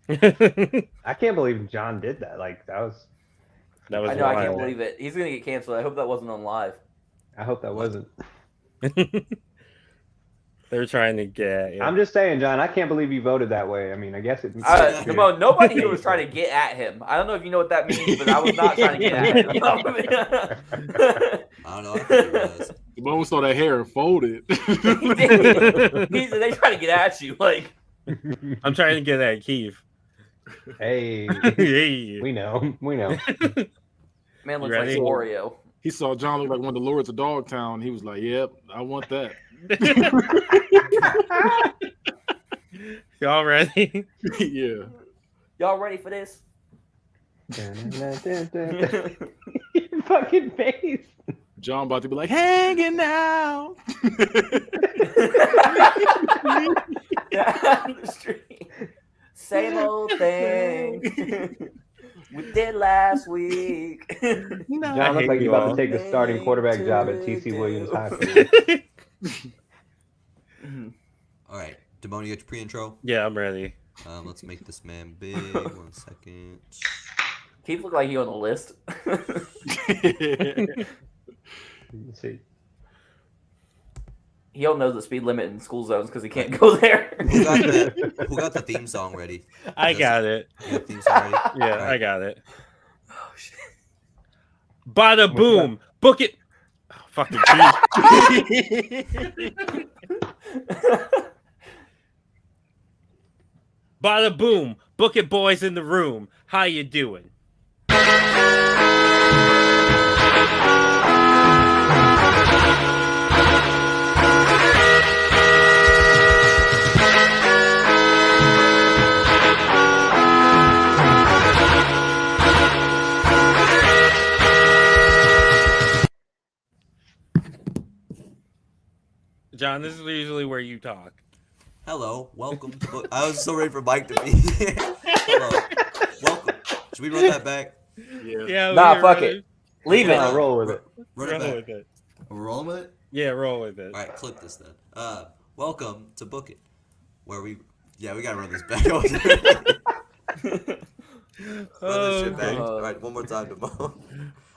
I can't believe John did that. Like that was I know, I can't believe it. He's gonna get canceled. I hope that wasn't on live. I hope that wasn't. They're trying to get. Yeah. I'm just saying, John. I can't believe you voted that way. I mean, I guess it. Nobody here was trying to get at him. I don't know if you know what that means, but I was not trying to get at him. I don't know. I think it was. Damone saw that hair and folded. They trying to get at you, like. I'm trying to get at Keith. Hey, hey, we know. Man looks like Oreo. He saw John look like one of the lords of Dogtown. He was like, "Yep, I want that." Y'all ready? Yeah. Y'all ready for this? Your fucking face. John about to be like, hanging out. Down the street. Same old thing we did last week. John looks like you're about to take the starting quarterback job at TC Williams High School. All right, Damone, you got your pre-intro? Yeah, I'm ready. Let's make this man big. 1 second. Keith look like he on the list. Let's see. He don't know the speed limit in school zones because he can't go there. Who got the theme song ready? I got it. You got the theme song ready? Yeah, right. I got it. Oh shit! Bada boom, book it. Oh, fucking Bada boom, book it, boys in the room. How you doing? John, this is usually where you talk. Hello, welcome to I was so ready for Mike to be here. Hello, welcome. Should we run that back? Yeah. Nah, fuck it. Leave it. Roll with it. Run it back. Are we rolling with it? Yeah, roll with it. All right, clip this then. Welcome to Book It, where we gotta run this back. Run this shit back. All right, one more time, Damone.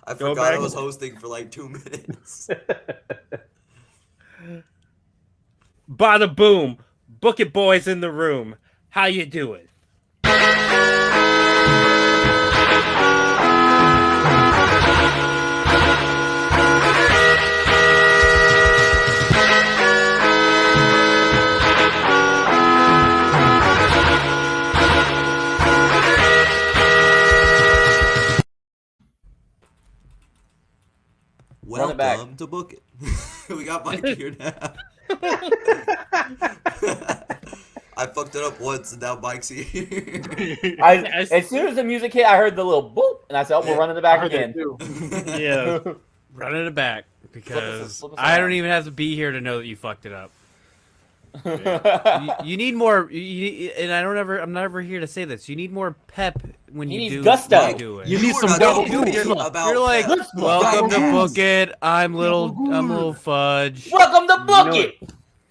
I forgot I was hosting for like 2 minutes. Bada boom, book it, boys in the room. How you doing? Welcome to Book It. We got Mike here now. I fucked it up once, and now Mike's here. As soon as the music hit, I heard the little boop, and I said, "Oh, we're running it back again." Yeah, running it back because I don't even have to be here to know that you fucked it up. you need more, and I'm never here to say this. You need more pep when you do gusto. what you do it. You need some double. You're like, welcome to Book It. I'm little fudge. Welcome to Book It.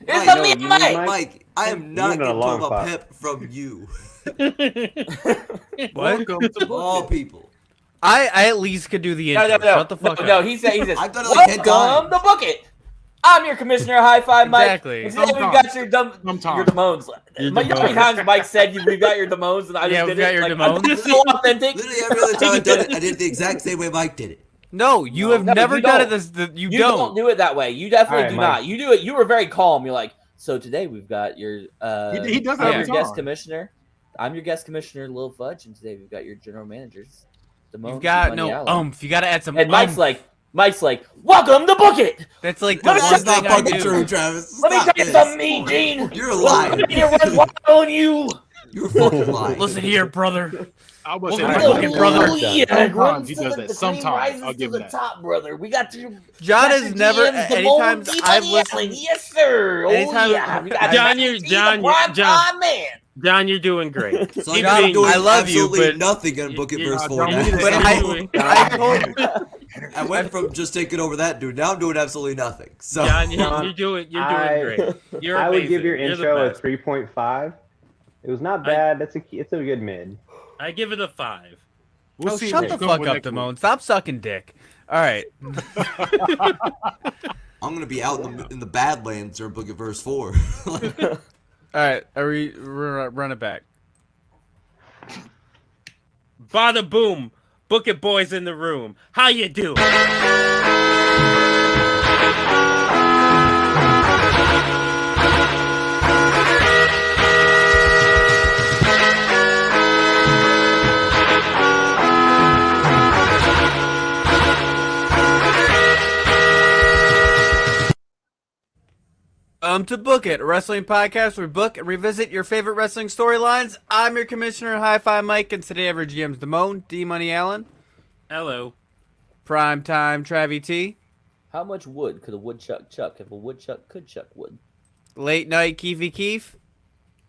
It's a me, Mike. Mike, I am not getting told about pep from you. Welcome to all people. I at least could do the intro. No. Shut the fuck up. No, he says, I've done it like 10 times. Welcome to Book It. I'm your commissioner. High five, Mike. Exactly. Today we've got your Damones. How many times Mike said we've got your Damones, and I just did it? Yeah, we've got your Damones. This is so authentic. Literally every other time I've done it, I did it the exact same way Mike did it. No, you have never done it. You don't do it that way. You definitely do not. You do it. You were very calm. You're like, so today we've got your he does I'm your guest commissioner. I'm your guest commissioner, Lil Fudge, and today we've got your general managers. You've got no You got to add some. And Mike's like, welcome to Book It. That's like that's not fucking true, Travis. Let me tell you something, me, Gene. You're a liar. On you. You're fucking lying. Listen here, brother. I was saying, brother. Sometimes he does that. Sometimes I'll give that. Top, brother. We got you. John has never. Anytime I've listened. Yes, sir. John, you're doing great. So I'm doing I love you, but nothing on Book It verse 4 now. But I went from just taking over that dude. Now I'm doing absolutely nothing. So John, you're doing great. I would give your intro a 3.5. It was not bad. It's a good mid. I give it a 5. We'll Oh, see shut what's the coming fuck up, next week. Damone. Stop sucking dick. All right. I'm gonna be out in the Badlands during Book of Verse 4. All right. Run it back. Bada boom. Book it, boys in the room. How you doing? To Book It, a wrestling podcast where we book and revisit your favorite wrestling storylines. I'm your commissioner, Hi-Fi Mike, and today I have our GMs Damone, D Money Allen, Hello. Primetime Travie T, How much wood could a woodchuck chuck if a woodchuck could chuck wood? Late Night Keefy Keef,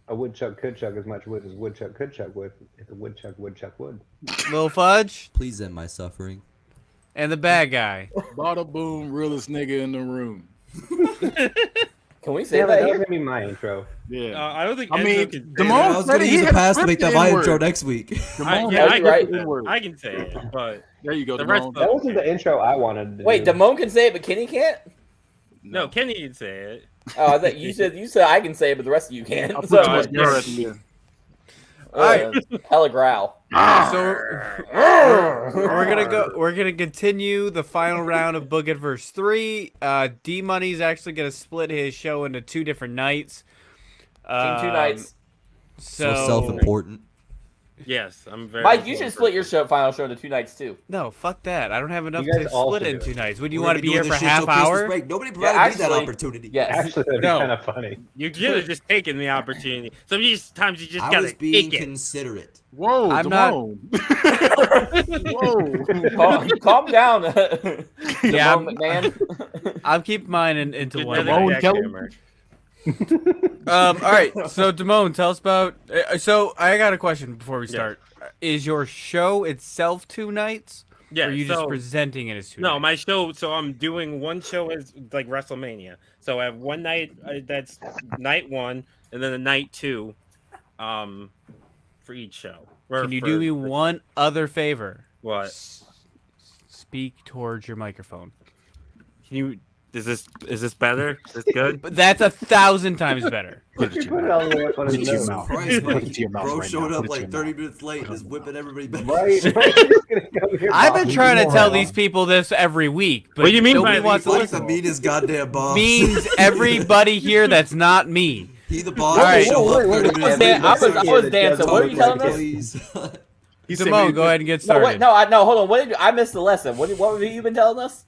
A woodchuck could chuck as much wood as a woodchuck could chuck wood. If a woodchuck would chuck wood. Lil Fudge, Please end my suffering. and the bad guy. Bada boom, realest nigga in the room. Can we say Yeah, that that was here? gonna be my intro. Yeah. I don't think I mean, Enzo can say Damone- that. I was gonna Freddie, use he a had pass to make that scripted my N-word. intro next week. I right. can say it, but There you go, the rest Damone. That wasn't the intro I wanted to Wait, do. Damone can say it, but Kenny can't? no, Kenny can say it. Oh, I thought you said I can say it, but the rest of you can't. I'll So, put you at the end. hella growl. So we're gonna continue the final round of Book It Verse 3. D Money's actually gonna split his show into 2 different nights. Team 2 nights. So self-important. Yes, I'm very. Mike, you should split your final show into 2 nights too. No, fuck that. I don't have enough You guys to all split should in do 2 it. nights. Would you We're want to gonna be here do for this shit half till Christmas hour? break. Nobody provided me that opportunity. Yes. Actually, that'd be No. kind of funny. You could have just taken the opportunity. Sometimes you just I gotta was being take it. considerate. Whoa, I'm not- Whoa. Calm down. Yeah, Damone McMahon. I'll keep mine into Good one. night, Damone Jack Kelly? Hammer. All right. So Damone, tell us about. So I got a question before we start. Is your show itself 2 nights? Yeah, Or are you so, just presenting it as 2 no, nights? my show. So I'm doing one show as like WrestleMania. So I have one night that's night 1, and then a night 2, for each show. Can you do me one other favor? What? Speak towards your microphone. Can you? Is this better? Is this good? But that's 1,000 times better. Put it to Put your it all mouth. the way up on Put his it to your nose. mouth. Christ, Put it to your mouth bro right showed now. up Put it like to your 30 mouth. minutes late and is whipping everybody back. Right? Right? You're just gonna come here I've been bossing trying to people tell around. these people this every week, but What do you mean nobody by wants to Like listen. the meanest goddamn boss. Means everybody here that's not me. He the boss. All right. Show up Wait, 30 wait, minutes wait. late. I was dancing. What are you telling us? Please. He said Damone, we- go ahead and get No, started. wait, no, hold on. What did you, I missed the lesson. What have you been telling us?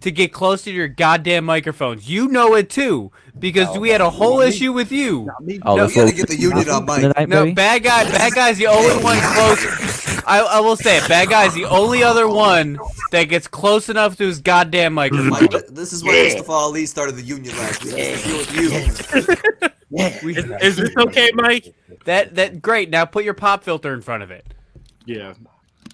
To get close to your goddamn microphones. You know it too, because we had a whole issue with you. Not me. Oh, No, let's we gotta go. get the union on mic. Tonight, No, baby. bad guy's the only one close. I will say it. Bad guy's the only other one that gets close enough to his goddamn microphone. Mike, this is why Mustafa Ali started the union last week. Just to deal with you. Is this okay, Mike? That great. Now put your pop filter in front of it. Yeah.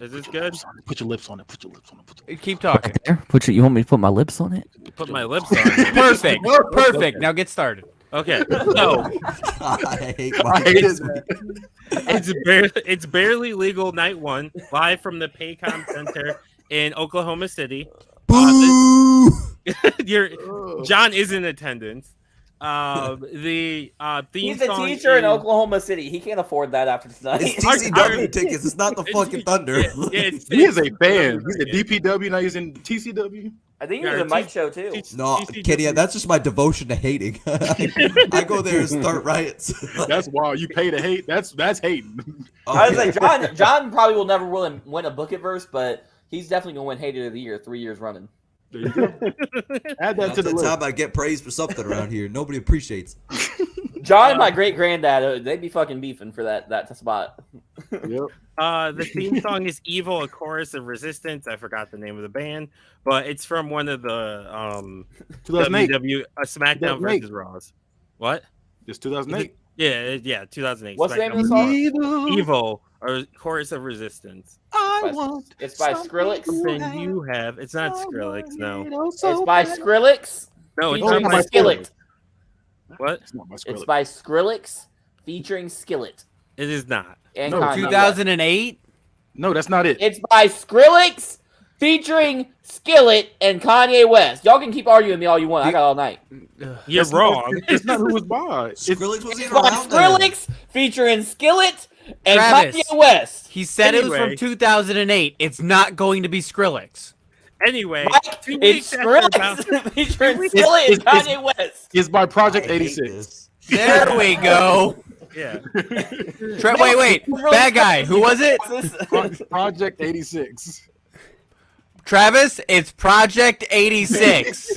Is this good? Put your lips on it. Put your lips on it. Put your... Keep talking. There. You want me to put my lips on it? Put my lips on. it. Perfect. Perfect. Now get started. Okay, so I hate I Mike. hated that. it's barely legal night 1 live from the Paycom Center in Oklahoma City. Boo! John is in attendance. The theme He's a song teacher in is- Oklahoma City. He can't afford that after tonight. It's TCW tickets. It's not the fucking Thunder. He is a fan. He's a DPW. Now he's in TCW. I think he Yeah, was a Mike show too. No, TCW. Kenny, that's just my devotion to hating. I go there and start riots. That's wild. You pay to hate. That's hating. I was like, John probably will never win a Book It verse, but he's definitely gonna win Hater of the Year 3 years running. There you go. Add that That's to the the list. time I get praised for something around here. Nobody appreciates. John and my great granddad, they'd be fucking beefing for that spot. Yep. The theme song is "Evil," a chorus of Resistance. I forgot the name of the band, but it's from one of the 2008. SmackDown 2008. versus Raws. What? It's 2008. Yeah, 2008. What's the name of the SmackDown song? versus Raw. Evil, or chorus of Resistance. It's by Skrillex. Something you have. It's not Skrillex. No. It's by Skrillex. No, it's featuring not by Skillet. What? It's not my It's Skrillex. by Skrillex featuring Skillet. It is not. And No, Kanye West. 2008. No, that's not it. It's by Skrillex featuring Skillet and Kanye West. Y'all can keep arguing me all you want. I got all night. You're That's wrong. It's not who was by. It's Skrillex was It's even by around then. Skrillex featuring Skillet and Travis. Kanye West. He said it was Anyway. from 2008. It's not going to be Skrillex. Anyway, Mike, 2 it's weeks after Skrillex featuring Skillet and it's- Kanye West. It's by Project I hate 86. this. There we go. Yeah. Wait. Bad guy. Who was it? Project 86. Travis, it's Project 86.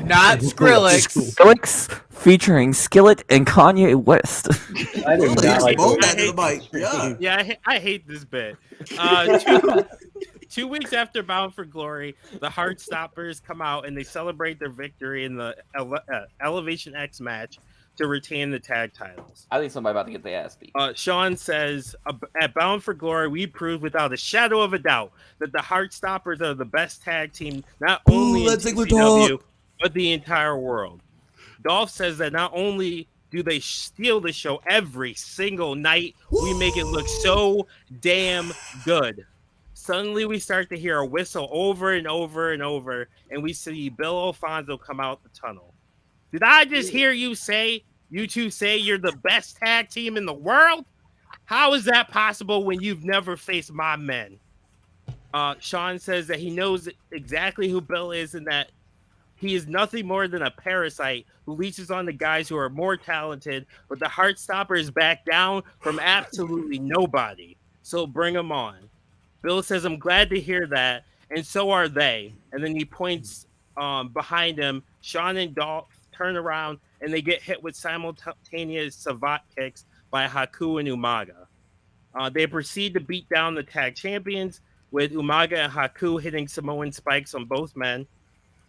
Not Skrillex. Skrillex featuring Skillet and Kanye West. I Really? did not like Explode this. that to the mic. Yeah. Yeah, I hate this bit. 2 weeks after Bound for Glory, the Heartstoppers come out and they celebrate their victory in the Elevation X match to retain the tag titles. I think somebody about to get their ass beat. Sean says, at Bound for Glory, we proved without a shadow of a doubt that the Heartstoppers are the best tag team, not only in let's Ziggler TCW, talk. but the entire world. Dolph says that not only do they steal the show every single night, we make it look so damn good. Suddenly, we start to hear a whistle over and over and over, and we see Bill Alfonso come out the tunnel. Did I just hear you two say you're the best tag team in the world? How is that possible when you've never faced my men? Sean says that he knows exactly who Bill is and that he is nothing more than a parasite who leeches on the guys who are more talented, but the Heartstoppers back down from absolutely nobody. So bring them on. Bill says, I'm glad to hear that, and so are they. And then he points behind him. Sean and Dolph turn around, and they get hit with simultaneous savate kicks by Haku and Umaga. They proceed to beat down the tag champions, with Umaga and Haku hitting Samoan spikes on both men.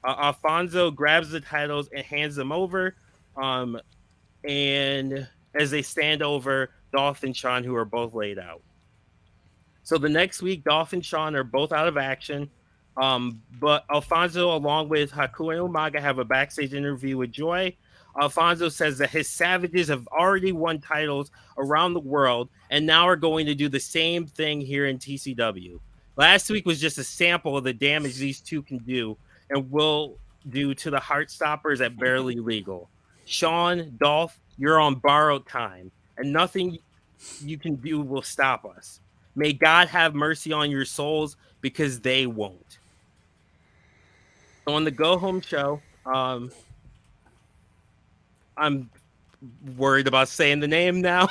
Alfonso grabs the titles and hands them over. And as they stand over Dolph and Sean, who are both laid out. So the next week, Dolph and Sean are both out of action. But Alfonso, along with Haku and Umaga, have a backstage interview with Joy. Alfonso says that his Savages have already won titles around the world and now are going to do the same thing here in TCW. Last week was just a sample of the damage these two can do and will do to the Heartstoppers at Barely Legal. Sean, Dolph, you're on borrowed time, and nothing you can do will stop us. May God have mercy on your souls, because they won't. On the Go Home show, I'm worried about saying the name now.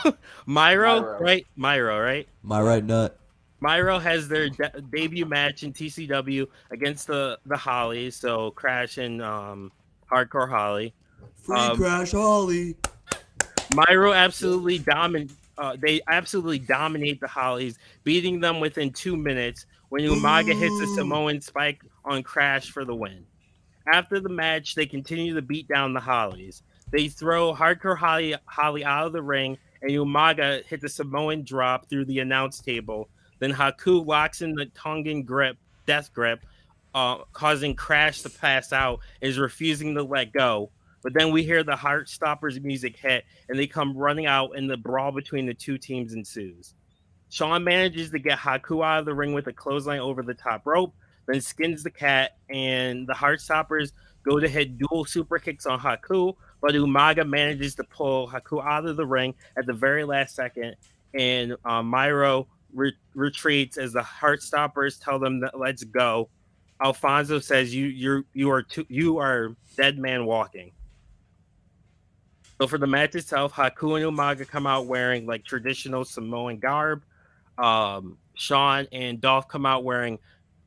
Myro, right? Myro, right? My right nut. Myro has their debut match in TCW against the Hollies, so Crash and Hardcore Holly. Free Crash Holly. Myro absolutely they absolutely dominate the Hollies, beating them within 2 minutes when Umaga hits a Samoan spike on Crash for the win. After the match, they continue to beat down the Hollies. They throw Hardcore Holly out of the ring, and Umaga hits a Samoan drop through the announce table. Then Haku locks in the Tongan death grip, causing Crash to pass out, and is refusing to let go. But then we hear the Heartstoppers music hit, and they come running out, and the brawl between the two teams ensues. Sean manages to get Haku out of the ring with a clothesline over the top rope, then skins the cat, and the Heartstoppers go to hit dual super kicks on Haku, but Umaga manages to pull Haku out of the ring at the very last second, and Myro retreats as the Heartstoppers tell them that let's go. Alfonso says you are dead man walking. So for the match itself, Haku and Umaga come out wearing like traditional Samoan garb. Sean and Dolph come out wearing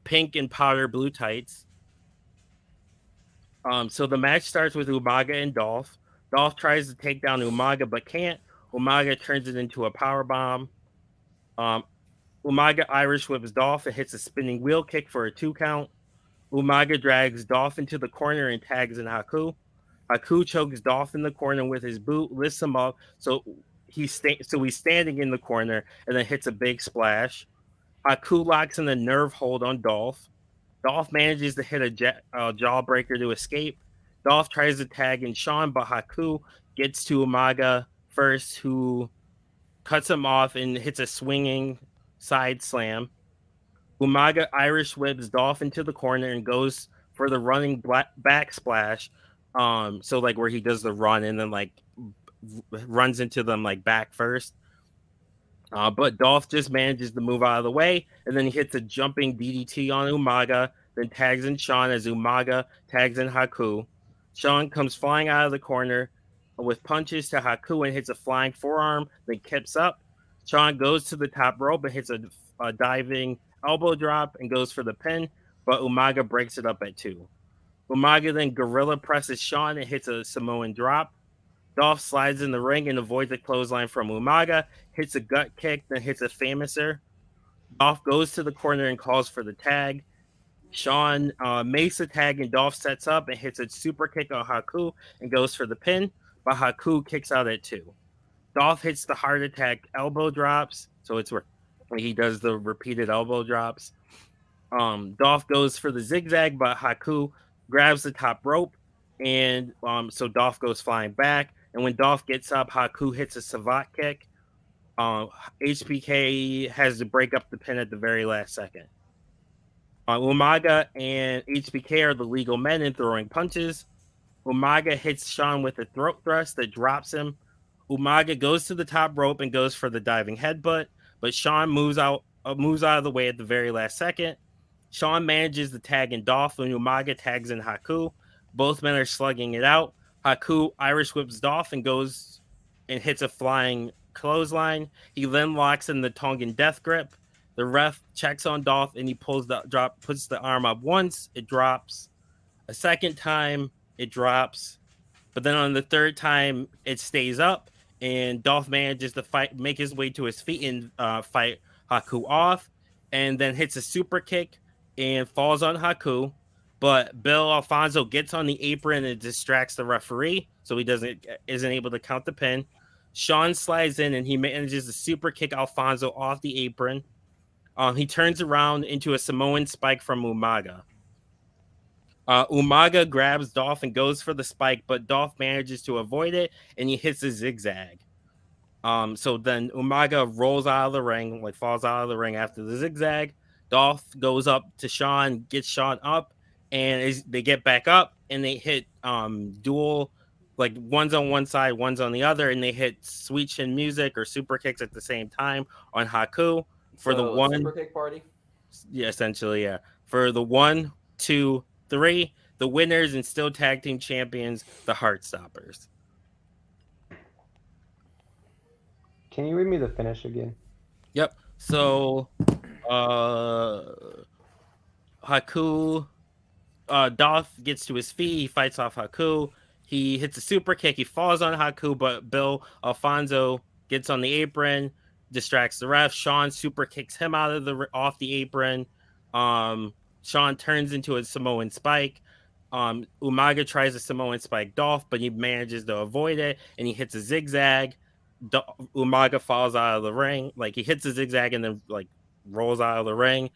pink and powder blue tights. So the match starts with Umaga and Dolph. Dolph tries to take down Umaga but can't. Umaga turns it into a power bomb. Umaga Irish whips Dolph and hits a spinning wheel kick for a 2 count. Umaga drags Dolph into the corner and tags in Haku. Haku chokes Dolph in the corner with his boot, lifts him up, so he's standing in the corner and then hits a big splash. Haku locks in a nerve hold on Dolph. Dolph manages to hit a jawbreaker to escape. Dolph tries to tag in Sean, but Haku gets to Umaga first, who cuts him off and hits a swinging side slam. Umaga Irish whips Dolph into the corner and goes for the running back splash. So like where he does the run and then like runs into them like back first. But Dolph just manages to move out of the way, and then he hits a jumping DDT on Umaga, then tags in Sean as Umaga tags in Haku. Sean comes flying out of the corner with punches to Haku and hits a flying forearm, then kips up. Sean goes to the top rope and hits a diving elbow drop and goes for the pin, but Umaga breaks it up at 2. Umaga then gorilla presses Sean and hits a Samoan drop. Dolph slides in the ring and avoids a clothesline from Umaga, hits a gut kick, then hits a famouser. Dolph goes to the corner and calls for the tag. Sean makes the tag and Dolph sets up and hits a super kick on Haku and goes for the pin, but Haku kicks out at 2. Dolph hits the heart attack elbow drops, so it's where he does the repeated elbow drops. Dolph goes for the zigzag, but Haku grabs the top rope, and so Dolph goes flying back. And when Dolph gets up, Haku hits a savate kick. HBK has to break up the pin at the very last second. Umaga and HBK are the legal men in throwing punches. Umaga hits Sean with a throat thrust that drops him. Umaga goes to the top rope and goes for the diving headbutt, but Sean moves out of the way at the very last second. Sean manages to tag in Dolph and Umaga tags in Haku. Both men are slugging it out. Haku Irish whips Dolph and goes and hits a flying clothesline. He then locks in the Tongan death grip. The ref checks on Dolph and he puts the arm up once. It drops. A second time, it drops. But then on the third time, it stays up. And Dolph manages to make his way to his feet and fight Haku off. And then hits a super kick and falls on Haku. But Bill Alfonso gets on the apron and distracts the referee, so he isn't able to count the pin. Sean slides in and he manages to super kick Alfonso off the apron. He turns around into a Samoan spike from Umaga. Umaga grabs Dolph and goes for the spike, but Dolph manages to avoid it and he hits a zigzag. So then Umaga rolls out of the ring, like falls out of the ring after the zigzag. Dolph goes up to Sean, gets Sean up, and they get back up and they hit dual, like one's on one side, one's on the other, and they hit sweet chin music or super kicks at the same time on Haku for the one super kick party. Yeah, essentially, yeah. For the 1, 2, 3, the winners and still tag team champions, the Heartstoppers. Can you read me the finish again? Yep. So, Haku, Dolph gets to his feet. He fights off Haku. He hits a super kick. He falls on Haku, but Bill Alfonso gets on the apron, distracts the ref. Sean super kicks him off the apron. Sean turns into a Samoan spike. Umaga tries a Samoan spike Dolph, but he manages to avoid it, and he hits a zigzag. Umaga falls out of the ring. Like, he hits a zigzag and then, like, rolls out of the ring.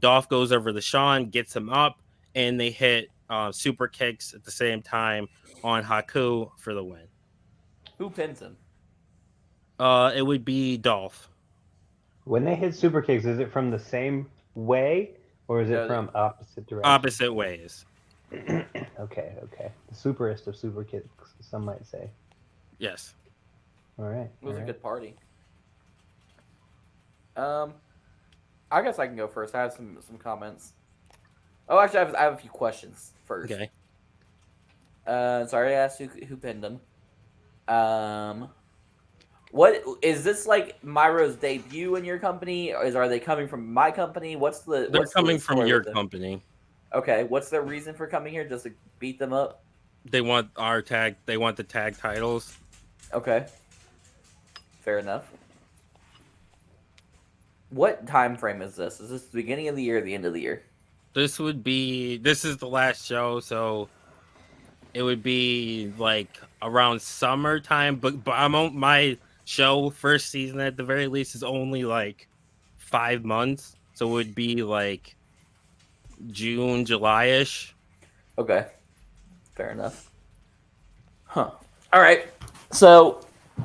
Dolph goes over to Sean, gets him up, and they hit super kicks at the same time on Haku for the win. Who pins him? It would be Dolph. When they hit super kicks, is it from the same way or is it from opposite directions? Opposite ways. Okay. The superest of super kicks, some might say. Yes. All right. It was a good party. I guess I can go first. I have some comments. Oh, actually, I have a few questions first. Okay. Sorry, I asked who pinned them. What is this, like Myro's debut in your company? Are they coming from my company? They're coming from your company. Okay, what's their reason for coming here? Just to beat them up? They want our tag. They want the tag titles. Okay. Fair enough. What time frame is this? Is this the beginning of the year or the end of the year? This is the last show, so it would be like around summertime. But my show first season at the very least is only like 5 months, so it would be like June, July-ish. Okay. Fair enough. Huh. All right. So,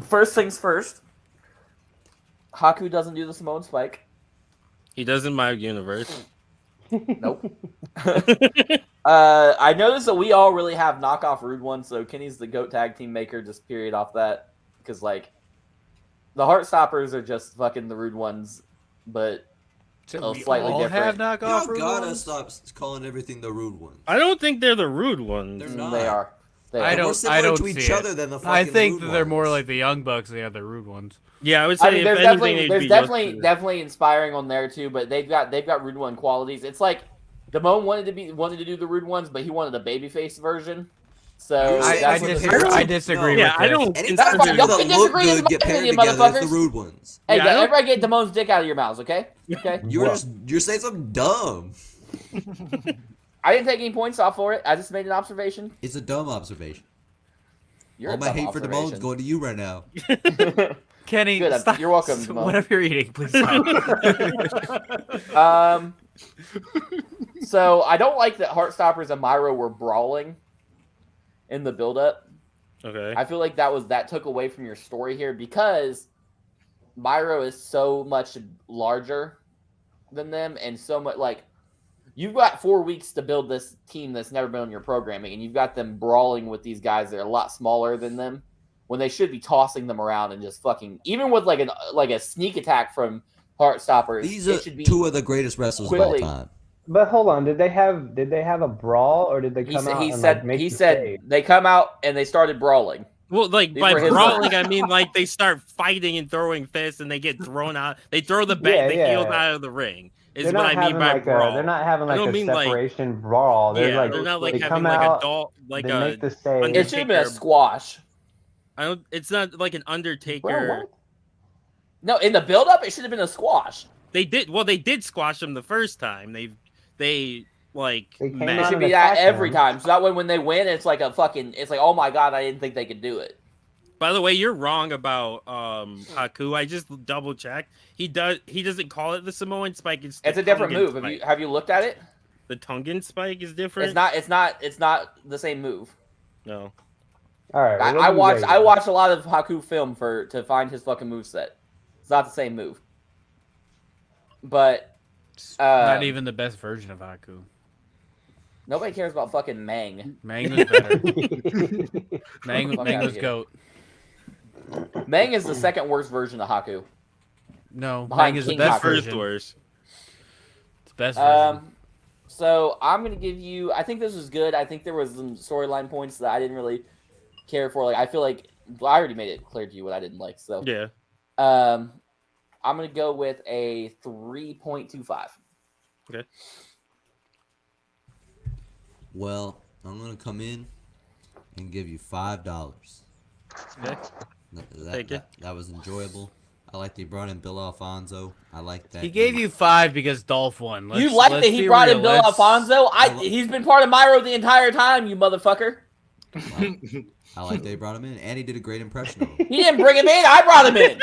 first things first. Haku doesn't do the Samoan spike. He does in my universe. Nope. I noticed that we all really have knockoff Rude ones, so Kenny's the GOAT tag team maker, just period off that. Because, like, the Heartstoppers are just fucking the Rude ones, but So we slightly all different. have knockoff Y'all rude gotta ones? stop calling everything the rude ones. I don't think they're the rude ones. They're not. They are. They I are. They're more don't. similar I don't to see each it. other than the I fucking think rude that they're more ones. like the Young Bucks. They have the rude ones. Yeah, I would I say mean, if anything, there's they'd be definitely inspiring on there too, but they've got Rude one qualities. It's like Damone wanted to do the Rude ones, but he wanted a babyface version. So I that's what the- I disagree Yeah, with I this. don't. Anytime That's fine. people Y'all that can look disagree with good my get paired opinion, together, it's the motherfuckers. rude ones. Hey, Yeah, I don't- everybody get Damone's dick out of your mouths, okay? Okay. You're saying something dumb. I didn't take any points off for it. I just made an observation. It's a dumb observation. You're All a my dumb hate for Damone's observation. going to you right now. Kenny, Good, stop. you're welcome, Damone. Whatever you're eating, please stop. So I don't like that Heartstoppers and Myro were brawling in the build-up. Okay. I feel like that took away from your story here because Myro is so much larger than them and so much like you've got 4 weeks to build this team that's never been on your programming, and you've got them brawling with these guys that are a lot smaller than them when they should be tossing them around and just fucking even with like a sneak attack from Heartstoppers. These it are should be two of the greatest wrestlers of all quickly. time. But hold on, did they have a brawl or did they He come said, out he and said, like make he the said save? they come out and they started brawling. Well, like These by were his brawling, words. I mean like they start fighting and throwing fists, and they get thrown out. They throw the heels out of the ring. Is They're what not I mean having by like brawl. they're not having I like don't a mean, like- separation brawl. They're Yeah, like they're not like they having come like out, a doll, like they a. make the save. It should have been a Undertaker. squash. I don't. It's not like an Undertaker. Bro, what? No, in the build-up, it should have been a squash. They did. Well, they did squash them the first time. They like. They came It out matched. should and be that attack every them. time. So that way, when they win, it's like it's like, oh my god, I didn't think they could do it. By the way, you're wrong about Haku. I just double checked. He doesn't call it the Samoan spike. It's It's a different Tongan move. spike. Have you looked at it? The Tongan spike is different. It's not the same move. No. All right. well, I what do you rate it? watched a lot of Haku film to find his fucking moveset. It's not the same move. But Not even the best version of Haku. nobody cares about fucking Mang. Mang was better. Mang Fuck outta was here. goat. Mang is the second worst version of Haku. No, Behind Mang is the King best Haku. First version. worst. It's the best version. So I'm gonna give you. I think this was good. I think there was some storyline points that I didn't really care for. Like I feel like I already made it clear to you what I didn't like. So Yeah. I'm gonna go with a 3.25. Okay. Well, I'm gonna come in and give you $5. Okay. Thank you. That was enjoyable. I like that he brought in Bill Alfonso. I like that He gave you 5 because Dolph won. You like that he brought in Bill Alfonso? Let's- He's been part of Myro the entire time, you motherfucker. I like that he brought him in, and he did a great impression of him. He didn't bring him in. I brought him in.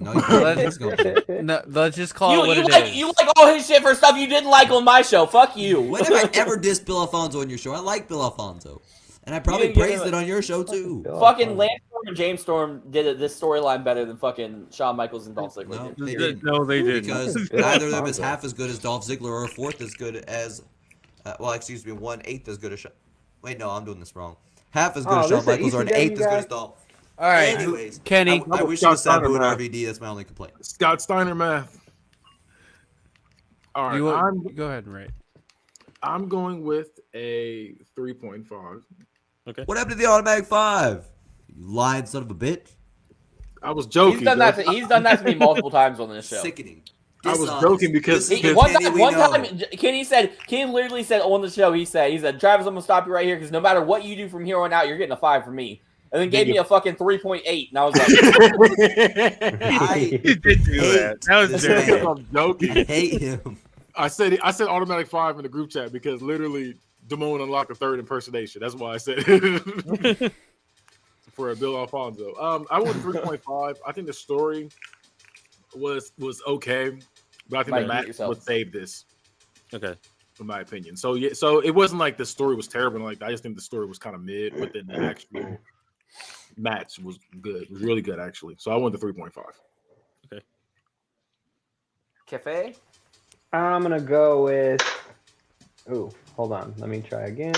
No, he didn't. He's gonna- No, let's just call it what You it like is. you like all his shit for stuff you didn't like on my show. Fuck you. When have I ever dissed Bill Alfonso on your show? I like Bill Alfonso, and I probably didn't give praised him it on your show too. Bill Fucking Alfonso. Lance Storm and James Storm did this storyline better than fucking Shawn Michaels and Dolph Ziggler No, did. they didn't. No, they didn't. Because neither of them is half as good as Dolph Ziggler or a fourth as good as, well, excuse me, 1/8 as good as Shawn. Wait, no, I'm doing this wrong. Half as good as Shawn this a Michaels or an ECW eighth as good guy? as Dolph. All right, Anyways, Kenny. I wish you Scott was Sabu and Steiner, RVD. That's my only complaint. Scott Steiner math. All right, Go ahead and rate. I'm going with a 3.5. What happened to the automatic 5? You lying son of a bitch. I was joking. He's done that. He's done that to me multiple times on this show. Sickening. I was Dishonest. joking because- This is the One Kenny time, we one know. time, Kenny literally said on the show, he said, Travis, I'm gonna stop you right here because no matter what you do from here on out, you're getting a 5 from me. And then gave me a fucking 3.8, and I was like, I He did do that. That was this dirty. man. I'm joking. I hate him. I said automatic 5 in the group chat because literally Damone unlocked a third impersonation. That's why I said it. For a Bill Alfonso. I went 3.5. I think the story was okay, but I think Mike, the mute match yourself. would save this, Okay. in my opinion. So yeah, so it wasn't like the story was terrible. Like I just think the story was kind of mid, but then the actual match was good. It was really good actually. So I went to 3.5. Cafe? I'm gonna go with. Ooh, hold on. Let me try again.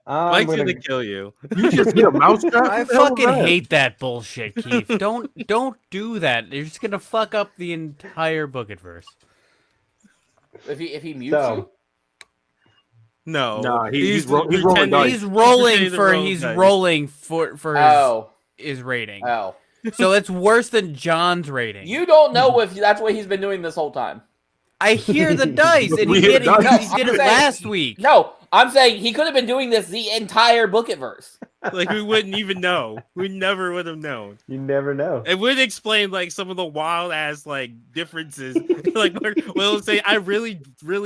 I'm Mike's gonna. gonna kill you. You just hit a mousetrap? I What the hell was fucking that? hate that bullshit, Keith. Don't do that. You're just gonna fuck up the entire Book-It verse. If he mutes you? No, Nah, he's rolling dice. He's rolling He's for rolling he's dice. rolling for Oh. his rating. Oh. So it's worse than John's rating. You don't know if that's what he's been doing this whole time. I hear the dice, and We he hear did, the dice. he did I'm it saying- last week. No, I'm saying he could have been doing this the entire Book It verse. Like we wouldn't even know. We never would have known. You never know. It would explain like some of the wild ass like differences. Like we'll say, I really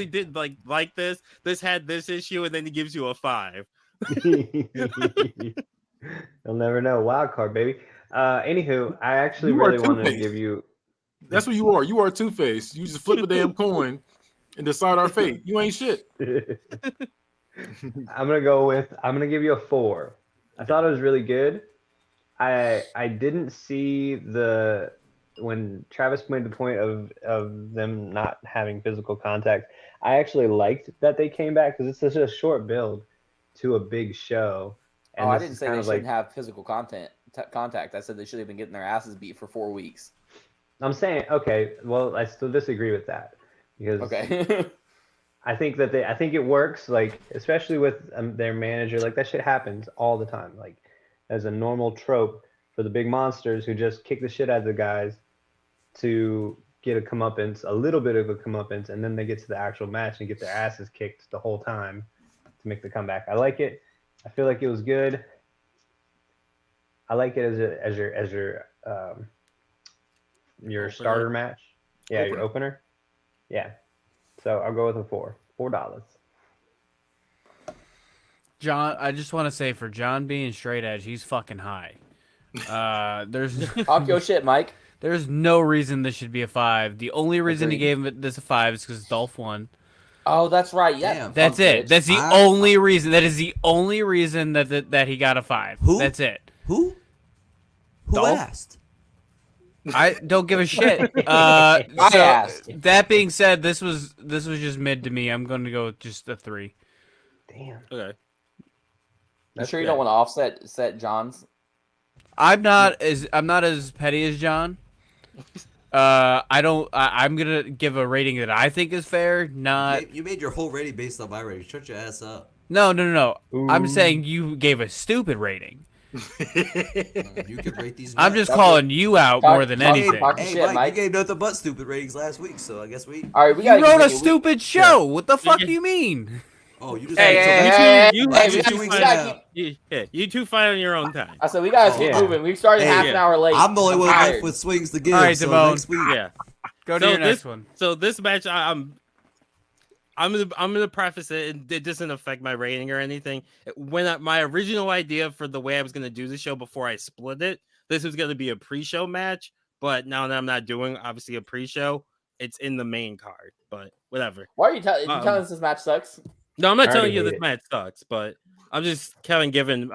did like this. This had this issue, and then he gives you a 5. You'll never know. Wild card, baby. Anywho, I actually You are really wanted to Two-Face. give you. That's what you are. You are Two-Face. You just flip a damn coin and decide our fate. You ain't shit. I'm gonna give you a 4. I thought it was really good. I didn't see when Travis made the point of them not having physical contact. I actually liked that they came back because it's such a short build to a big show. And I this didn't is say kind they of shouldn't have physical contact. I said they should have been getting their asses beat for 4 weeks. I'm saying, okay, well, I still disagree with that because Okay. I think it works, like especially with their manager. Like that shit happens all the time. Like as a normal trope for the big monsters who just kick the shit out of the guys to get a little bit of a comeuppance, and then they get to the actual match and get their asses kicked the whole time to make the comeback. I like it. I feel like it was good. I like it as your starter match. Yeah, your opener. Yeah. So I'll go with a $4. John, I just want to say for John being straight edge, he's fucking high. There's Talk your shit, Mike. there's no reason this should be a 5. The only reason he Agreed. gave it this a 5 is because Dolph won. Oh, that's right. Yeah. Damn. That's it. bitch. That's the only reason. That is the only reason that he got a 5. Who? That's it. Who Dolph? asked? I don't give a shit. I asked. That being said, this was just mid to me. I'm going to go with just a 3. Damn. Okay. You sure you don't want to set John's? I'm not as petty as John. I'm gonna give a rating that I think is fair. Not You made your whole rating based on my rating. Shut your ass up. no. I'm Ooh. saying you gave a stupid rating. You can rate these. I'm just nuts. calling you out more than anything. talk Hey, shit, Mike, Mike. you gave nothing but stupid ratings last week, so I guess we. All right, we You gotta wrote a continue. stupid show. What the fuck do you mean? Oh, you just. Hey, You hey, two- we you gotta two fight- you two fight on your own time. I said we gotta keep yeah. moving. We started Hey, half an hour late. I'm the only one tired. left with swings to give. All right, so Damone. next week. Yeah. Go to So your this- next one. So this match, I'm gonna preface it. It doesn't affect my rating or anything. When my original idea for the way I was gonna do the show before I split it, this was gonna be a pre-show match. But now that I'm not doing obviously a pre-show, it's in the main card. But whatever. Why are you telling us this match sucks? No, I'm not I telling already you hate this it. match sucks, but I'm just kind of giving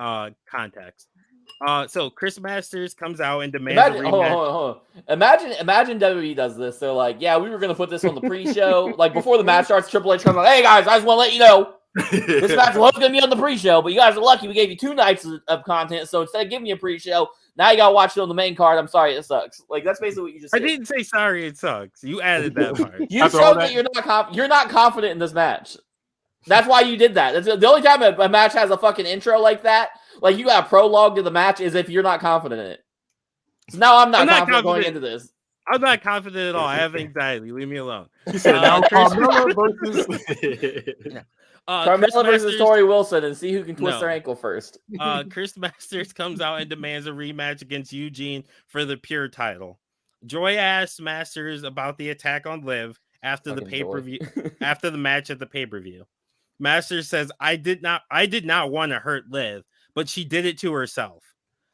context. So Chris Masters comes out and demands Imagine, a hold rematch. on. Imagine WWE does this. They're like, yeah, we were gonna put this on the pre-show. Like before the match starts, Triple H comes like, hey guys, I just want to let you know this match was gonna be on the pre-show, but you guys are lucky we gave you 2 nights of content. So instead of giving you a pre-show, now you gotta watch it on the main card. I'm sorry, it sucks. Like that's basically what you just I said. didn't say sorry. It sucks. You added that part. You After all showed that that- you're not confident in this match. That's why you did that. That's the only time a match has a fucking intro like that. Like you got a prologue to the match is if you're not confident in it. So now I'm not confident going into this. I'm not confident at all. I have anxiety. Leave me alone. He said now Chris- Carmella versus. Chris Carmella versus Masters- Tori Wilson and see who can twist No. their ankle first. Chris Masters comes out and demands a rematch against Eugene for the pure title. Joy asks Masters about the attack on Liv after the Fucking pay-per-view Joy. after the match at the pay-per-view. Masters says, I did not want to hurt Liv, but she did it to herself.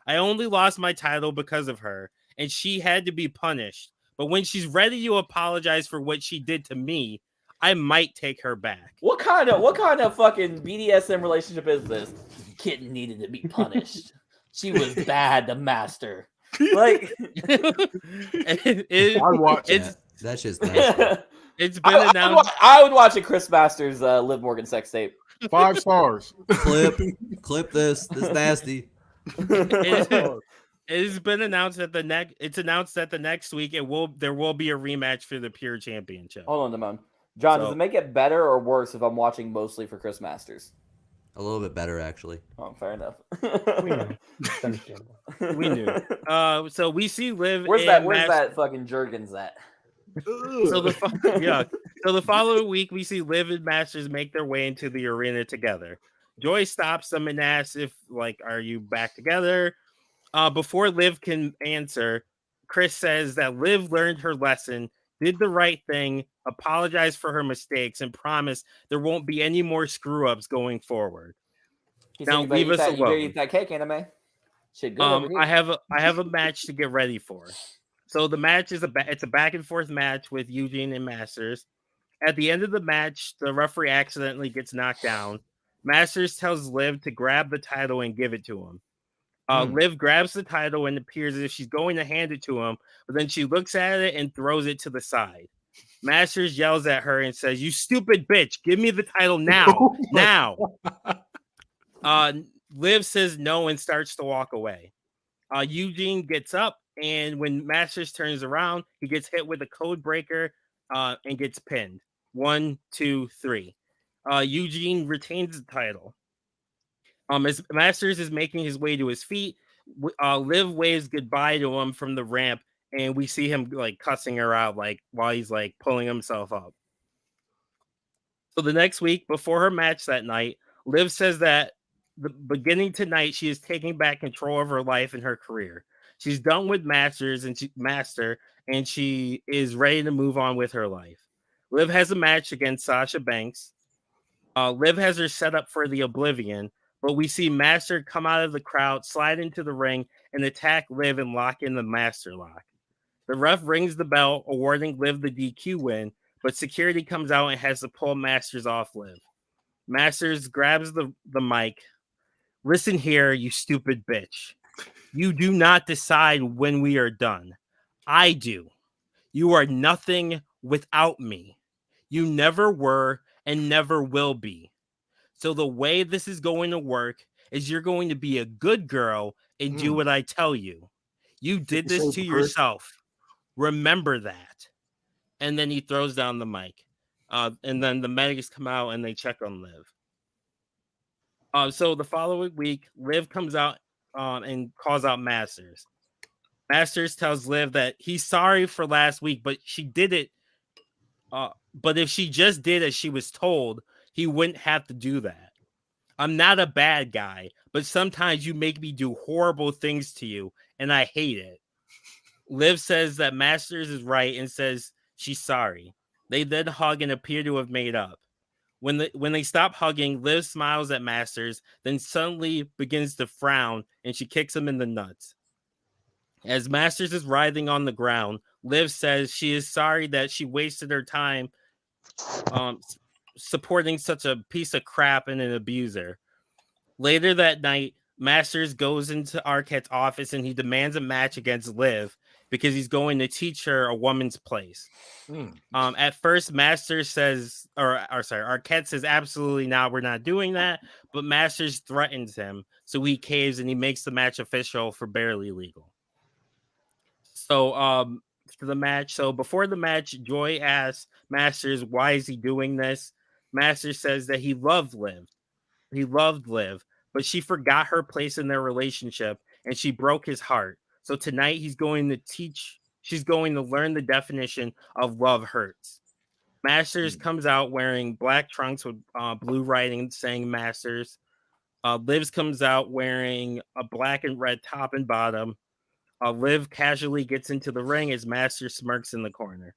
I only lost my title because of her, and she had to be punished. But when she's ready to apologize for what she did to me, I might take her back. What kind of fucking BDSM relationship is this? Kitten needed to be punished. She was bad to Master. Like, I'd watch it. it's That shit's nasty. it's been announced. I would watch a Chris Masters Liv Morgan sex tape. 5 stars. Clip this. This nasty. It's been announced that it's announced that the next week there will be a rematch for the Pure Championship. Hold on, Damone. John, So- does it make it better or worse if I'm watching mostly for Chris Masters? A little bit better, actually. Oh, fair enough. We know. It's understandable. We knew. So we see Liv. Where's and that fucking Jergens at? So the following week, we see Liv and Masters make their way into the arena together. Joy stops them and asks if, are you back together? Before Liv can answer, Chris says that Liv learned her lesson, did the right thing, apologized for her mistakes, and promised there won't be any more screw-ups going forward. Now leave us alone. You better eat that cake, anime. Shit, good over here. I have a match to get ready for. So the match is it's a back and forth match with Eugene and Masters. At the end of the match, the referee accidentally gets knocked down. Masters tells Liv to grab the title and give it to him. Liv grabs the title and appears as if she's going to hand it to him, but then she looks at it and throws it to the side. Masters yells at her and says, "You stupid bitch, give me the title now, now." Liv says no and starts to walk away. Eugene gets up, and when Masters turns around, he gets hit with a code breaker and gets pinned. 1, 2, 3. Eugene retains the title. As Masters is making his way to his feet, Liv waves goodbye to him from the ramp, and we see him cussing her out while he's pulling himself up. So the next week, before her match that night, Liv says that beginning tonight, she is taking back control of her life and her career. She's done with Master, and she is ready to move on with her life. Liv has a match against Sasha Banks. Liv has her set up for the Oblivion, but we see Master come out of the crowd, slide into the ring, and attack Liv and lock in the Master Lock. The ref rings the bell, awarding Liv the DQ win, but security comes out and has to pull Masters off Liv. Masters grabs the mic. "Listen here, you stupid bitch. You do not decide when we are done. I do. You are nothing without me. You never were and never will be. So the way this is going to work is you're going to be a good girl and do what I tell you. You did this to yourself. Remember that." And then he throws down the mic. And then the medics come out and they check on Liv. So the following week, Liv comes out and calls out Masters. Masters tells Liv that he's sorry for last week, but she did it. But if she just did as she was told, he wouldn't have to do that. I'm not a bad guy, but sometimes you make me do horrible things to you, and I hate it. Liv says that Masters is right and says she's sorry. They then hug and appear to have made up. When they stop hugging, Liv smiles at Masters, then suddenly begins to frown, and she kicks him in the nuts. As Masters is writhing on the ground, Liv says she is sorry that she wasted her time supporting such a piece of crap and an abuser. Later that night, Masters goes into Arquette's office and he demands a match against Liv because he's going to teach her a woman's place. At first, Masters says, Arquette says, absolutely not, we're not doing that. But Masters threatens him, so he caves and he makes the match official for barely legal. So, for the match. So before the match, Joy asks Masters, why is he doing this? Masters says that he loved Liv. He loved Liv, but she forgot her place in their relationship and she broke his heart. So tonight she's going to learn the definition of love hurts. Masters comes out wearing black trunks with blue writing saying Masters. Liv comes out wearing a black and red top and bottom. Liv casually gets into the ring as Masters smirks in the corner.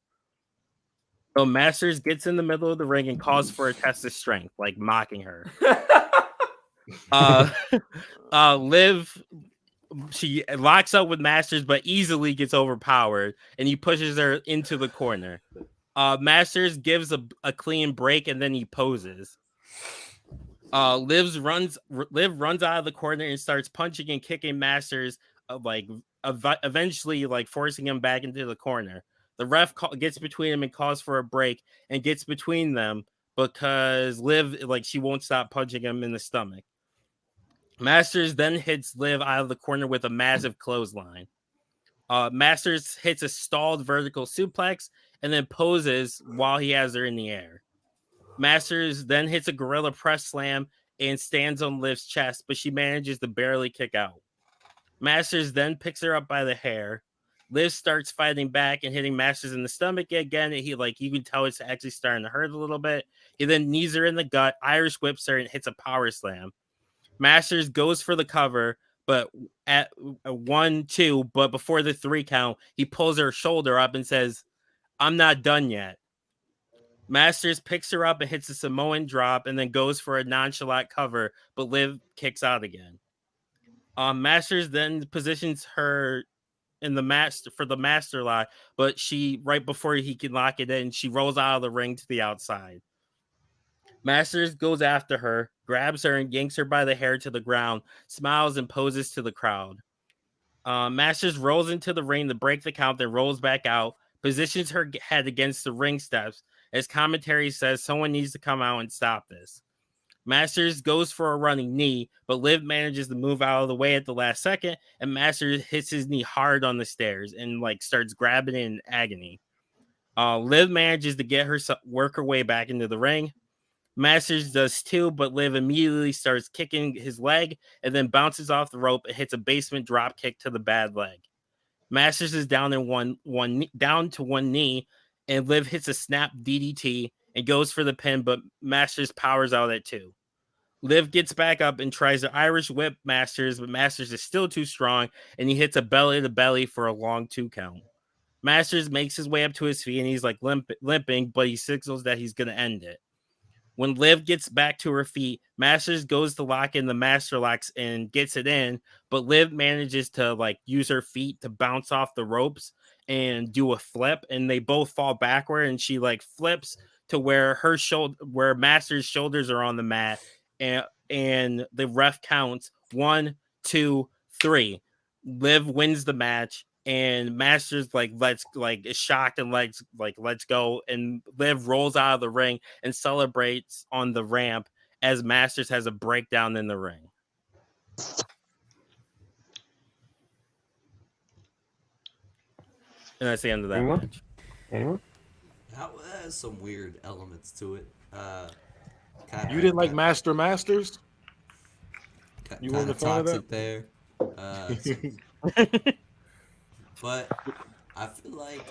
So Masters gets in the middle of the ring and calls for a test of strength, mocking her. Liv, she locks up with Masters, but easily gets overpowered, and he pushes her into the corner. Masters gives a clean break, and then he poses. Liv runs out of the corner and starts punching and kicking Masters eventually like forcing him back into the corner. The ref gets between him and calls for a break and gets between them because Liv, like, she won't stop punching him in the stomach. Masters then hits Liv out of the corner with a massive clothesline. Masters hits a stalled vertical suplex and then poses while he has her in the air. Masters then hits a gorilla press slam and stands on Liv's chest, but she manages to barely kick out. Masters then picks her up by the hair. Liv starts fighting back and hitting Masters in the stomach again. And you can tell it's actually starting to hurt a little bit. He then knees her in the gut, Irish whips her, and hits a power slam. Masters goes for the cover, but at 1-2, but before the 3 count, he pulls her shoulder up and says, "I'm not done yet." Masters picks her up and hits a Samoan drop and then goes for a nonchalant cover, but Liv kicks out again. Masters then positions her in the master lock, but she, right before he can lock it in, she rolls out of the ring to the outside. Masters goes after her, grabs her, and yanks her by the hair to the ground, smiles and poses to the crowd. Masters rolls into the ring to break the count, then rolls back out, positions her head against the ring steps, as commentary says someone needs to come out and stop this. Masters goes for a running knee, but Liv manages to move out of the way at the last second, and Masters hits his knee hard on the stairs and starts grabbing it in agony. Liv manages to work her way back into the ring. Masters does too, but Liv immediately starts kicking his leg and then bounces off the rope and hits a basement drop kick to the bad leg. Masters is down to one knee, and Liv hits a snap DDT and goes for the pin, but Masters powers out at 2. Liv gets back up and tries to Irish whip Masters, but Masters is still too strong, and he hits a belly to belly for a long 2 count. Masters makes his way up to his feet, and he's limping, but he signals that he's going to end it. When Liv gets back to her feet, Masters goes to lock in the master locks and gets it in, but Liv manages to use her feet to bounce off the ropes and do a flip, and they both fall backward, and she flips to where where Masters' shoulders are on the mat, and the ref counts 1, 2, 3. Liv wins the match, and Masters is shocked and let's go, and Liv rolls out of the ring and celebrates on the ramp as Masters has a breakdown in the ring. And that's the end of that match. Anyone? That has some weird elements to it. You didn't like Masters? You Kind weren't a of fan of toxic that? there. But I feel like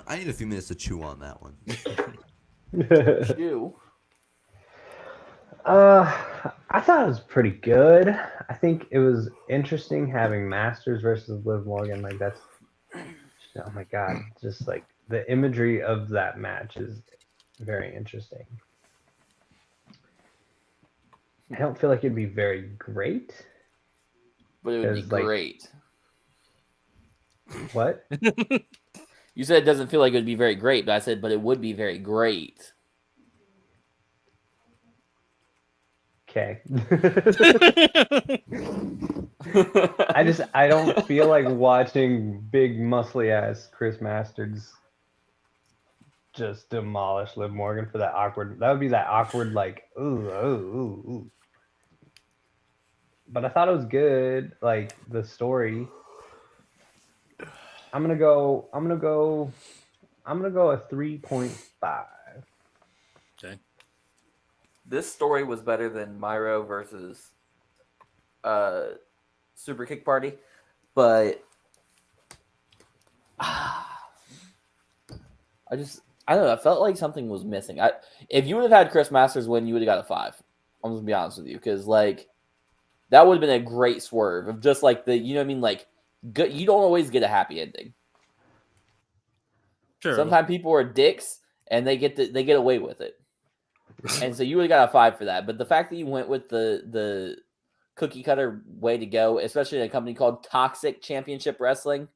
I need a few minutes to chew on that one. Chew. I thought it was pretty good. I think it was interesting having Masters versus Liv Morgan. That's, oh my god, just the imagery of that match is very interesting. I don't feel like it'd be very great. But it would be 'Cause, great. What? You said it doesn't feel like it would be very great, but I said, but it would be very great. Okay. I don't feel like watching big muscly ass Chris Masters just demolish Liv Morgan for that awkward. That would be that awkward ooh. But I thought it was good, the story. I'm gonna go a 3.5. Okay. This story was better than Myro versus Super Kick Party, but I don't know. I felt like something was missing. If you would have had Chris Masters win, you would have got a 5. I'm just gonna be honest with you, because that would have been a great swerve of just good. You don't always get a happy ending. Sure. Sometimes people are dicks and they get away with it. And so you would have got a 5 for that. But the fact that you went with the cookie cutter way to go, especially in a company called Toxic Championship Wrestling,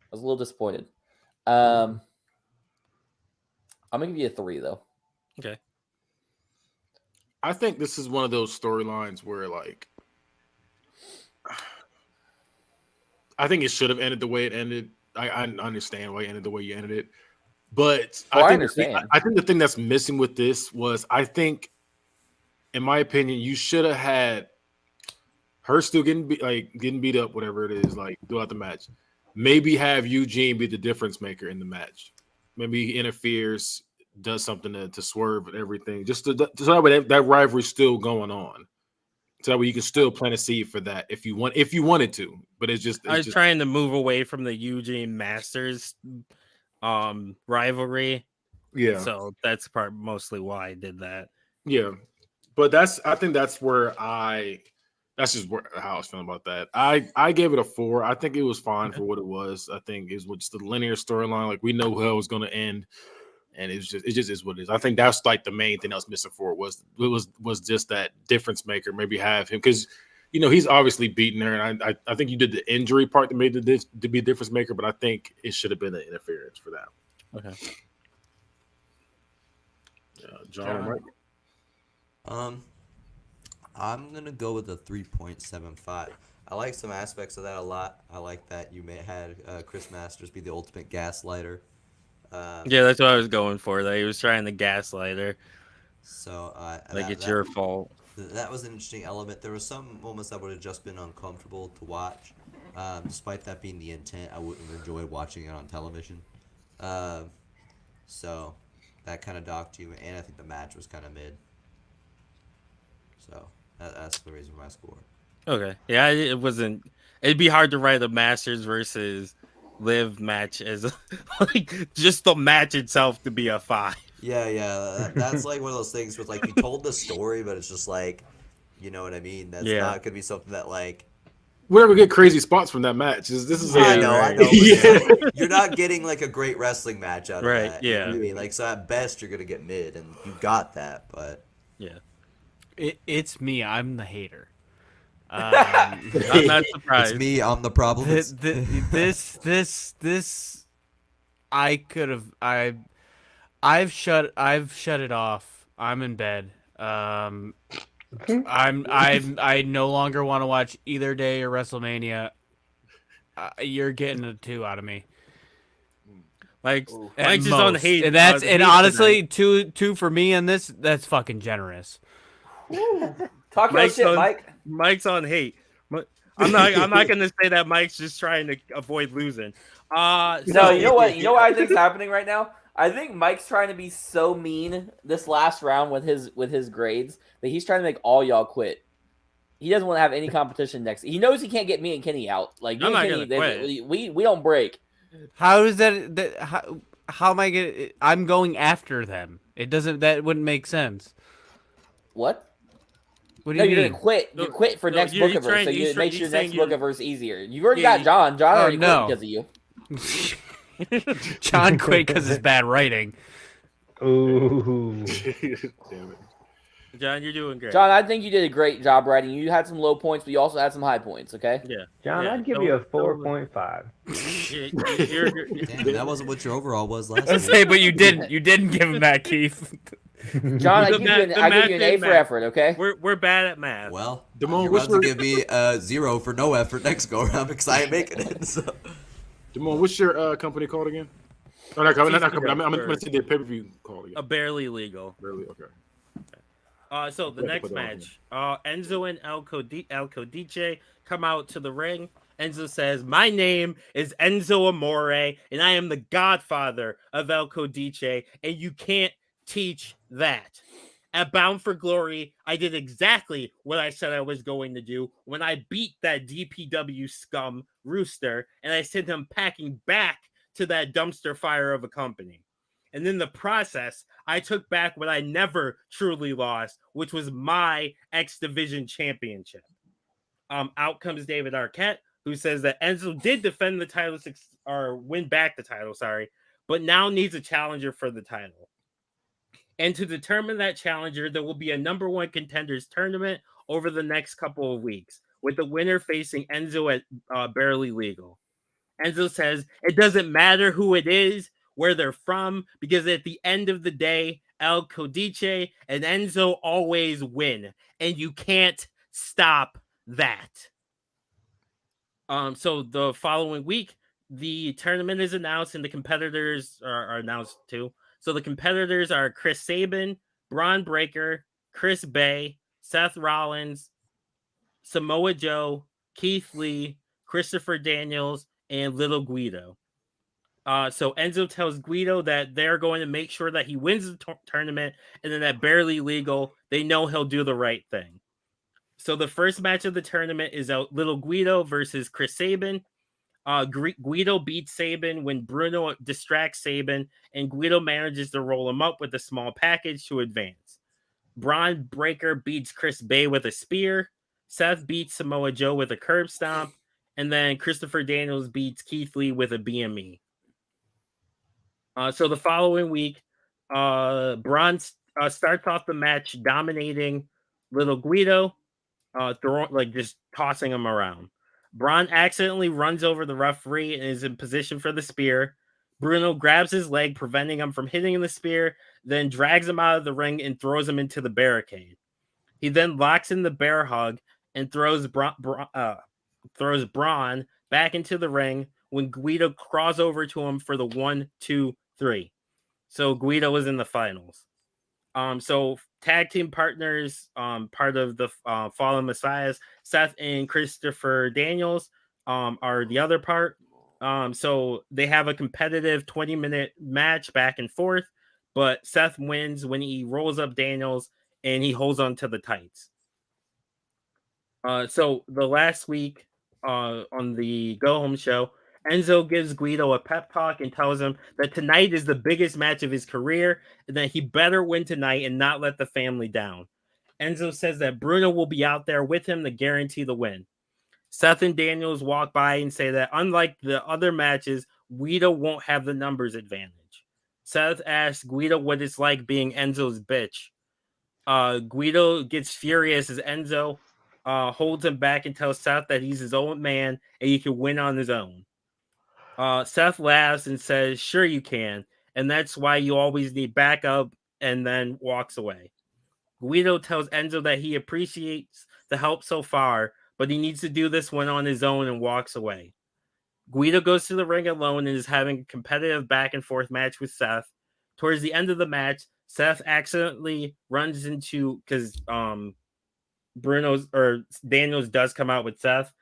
I was a little disappointed. I'm gonna give you a 3 though. Okay. I think this is one of those storylines where, like, I think it should have ended the way it ended. I understand why it ended the way you ended it, but I I understand. think the thing that's missing with this was, I think, in my opinion, you should have had her still getting beat up, whatever it is, like throughout the match. Maybe have Eugene be the difference maker in the match. Maybe he interferes, does something to swerve and everything, just so that way that rivalry's still going on. So that way you can still plant a seed for that if you wanted to. But I was trying to move away from the Eugene Masters rivalry. Yeah. So that's mostly why I did that. Yeah. But I think that's where that's just how I was feeling about that. I gave it a 4. I think it was fine for what it was. I think it was just the linear storyline. Like, we know how it was going to end, and it just is what it is. I think that's like the main thing that was missing for it was just that difference maker. Maybe have him, because he's obviously beaten her, and I think you did the injury part that made it to be a difference maker, but I think it should have been an interference for that. Okay. John or Mike? I'm gonna go with a 3.75. I like some aspects of that a lot. I like that you had Chris Masters be the ultimate gaslighter. Yeah, that's what I was going for. That he was trying to gaslight her. So it's your fault. That was an interesting element. There were some moments that would have just been uncomfortable to watch. Despite that being the intent, I wouldn't have enjoyed watching it on television. So that kind of docked you, and I think the match was kind of mid. So that's the reason for my score. Okay. Yeah, it wasn't. It'd be hard to write a Masters versus Liv match as like just the match itself to be a 5. Yeah. That's like one of those things with, like, you told the story, but it's just like, you know what I mean? That's not gonna be something that, like, we never get crazy spots from that match. This is I know. Yeah. You're not getting like a great wrestling match out of that. Yeah. You know what I mean? Like, so at best you're gonna get mid, and you got that, but yeah. It's me. I'm the hater. I'm not surprised. It's me. I'm the problem. This. I could have. I've shut it off. I'm in bed. I no longer want to watch either day or WrestleMania. You're getting a 2 out of me. Mike's just on hate. And honestly, two for me on this. That's fucking generous. Talk about shit, Mike. Mike's on hate. I'm not gonna say that Mike's just trying to avoid losing. No, you know what? You know what I think's happening right now? I think Mike's trying to be so mean this last round with his grades that he's trying to make all y'all quit. He doesn't want to have any competition next. He knows he can't get me and Kenny out. Like, I'm not gonna quit. We don't break. How is that? How am I gonna? I'm going after them. It doesn't. That wouldn't make sense. What? What do you mean? You're gonna quit. You quit for next Bookiverse, so it makes your next Bookiverse easier. You've already got John. John already quit because of you. John quit because of his bad writing. Ooh. Damn it. John, you're doing great. John, I think you did a great job writing. You had some low points, but you also had some high points. Okay. Yeah. John, I'd give you a 4.5. Damn, that wasn't what your overall was last Let's week. say, but you didn't give him that, Keith. John, I give you an A for effort. Okay. We're bad at math. Well, Damone, you're about to give me 0 for no effort next go around because I ain't making it. So. Damone, what's your company called again? Oh, not company. I'm going to say the pay-per-view called again. A barely legal. Barely, okay. So the next match, Enzo and El Codice come out to the ring. Enzo says, "My name is Enzo Amore, and I am the godfather of El Codice, and you can't teach that." At Bound for Glory, I did exactly what I said I was going to do when I beat that DPW scum Rooster, and I sent him packing back to that dumpster fire of a company. And in the process, I took back what I never truly lost, which was my X Division championship. Out comes David Arquette, who says that Enzo did defend the title or win back the title, but now needs a challenger for the title. And to determine that challenger, there will be a number 1 contenders tournament over the next couple of weeks, with the winner facing Enzo at Barely Legal. Enzo says it doesn't matter who it is, where they're from, because at the end of the day, El Codice, and Enzo always win, and you can't stop that. So the following week, the tournament is announced, and the competitors are announced too. So the competitors are Chris Sabin, Braun Breaker, Chris Bay, Seth Rollins, Samoa Joe, Keith Lee, Christopher Daniels, and Little Guido. So Enzo tells Guido that they're going to make sure that he wins the tournament, and then at Barely Legal, they know he'll do the right thing. So the first match of the tournament is Little Guido versus Chris Sabin. Guido beats Sabin when Bruno distracts Sabin, and Guido manages to roll him up with a small package to advance. Braun Breaker beats Chris Bay with a spear. Seth beats Samoa Joe with a curb stomp, and then Christopher Daniels beats Keith Lee with a BME. So the following week, Braun starts off the match dominating Little Guido, just tossing him around. Braun accidentally runs over the referee and is in position for the spear. Bruno grabs his leg, preventing him from hitting the spear, then drags him out of the ring and throws him into the barricade. He then locks in the bear hug and throws Braun back into the ring when Guido crawls over to him for the 1, 2, 3. So Guido was in the finals. So tag team partners, part of the Fallen Messiahs, Seth and Christopher Daniels, are the other part. So they have a competitive 20-minute match back and forth, but Seth wins when he rolls up Daniels and he holds on to the tights. So the last week on the Go Home show, Enzo gives Guido a pep talk and tells him that tonight is the biggest match of his career and that he better win tonight and not let the family down. Enzo says that Bruno will be out there with him to guarantee the win. Seth and Daniels walk by and say that unlike the other matches, Guido won't have the numbers advantage. Seth asks Guido what it's like being Enzo's bitch. Guido gets furious as Enzo holds him back and tells Seth that he's his own man and he can win on his own. Seth laughs and says, "Sure you can, and that's why you always need backup," and then walks away. Guido tells Enzo that he appreciates the help so far, but he needs to do this one on his own and walks away. Guido goes to the ring alone and is having a competitive back and forth match with Seth. Towards the end of the match, Seth accidentally runs into, because Daniels does come out with Seth.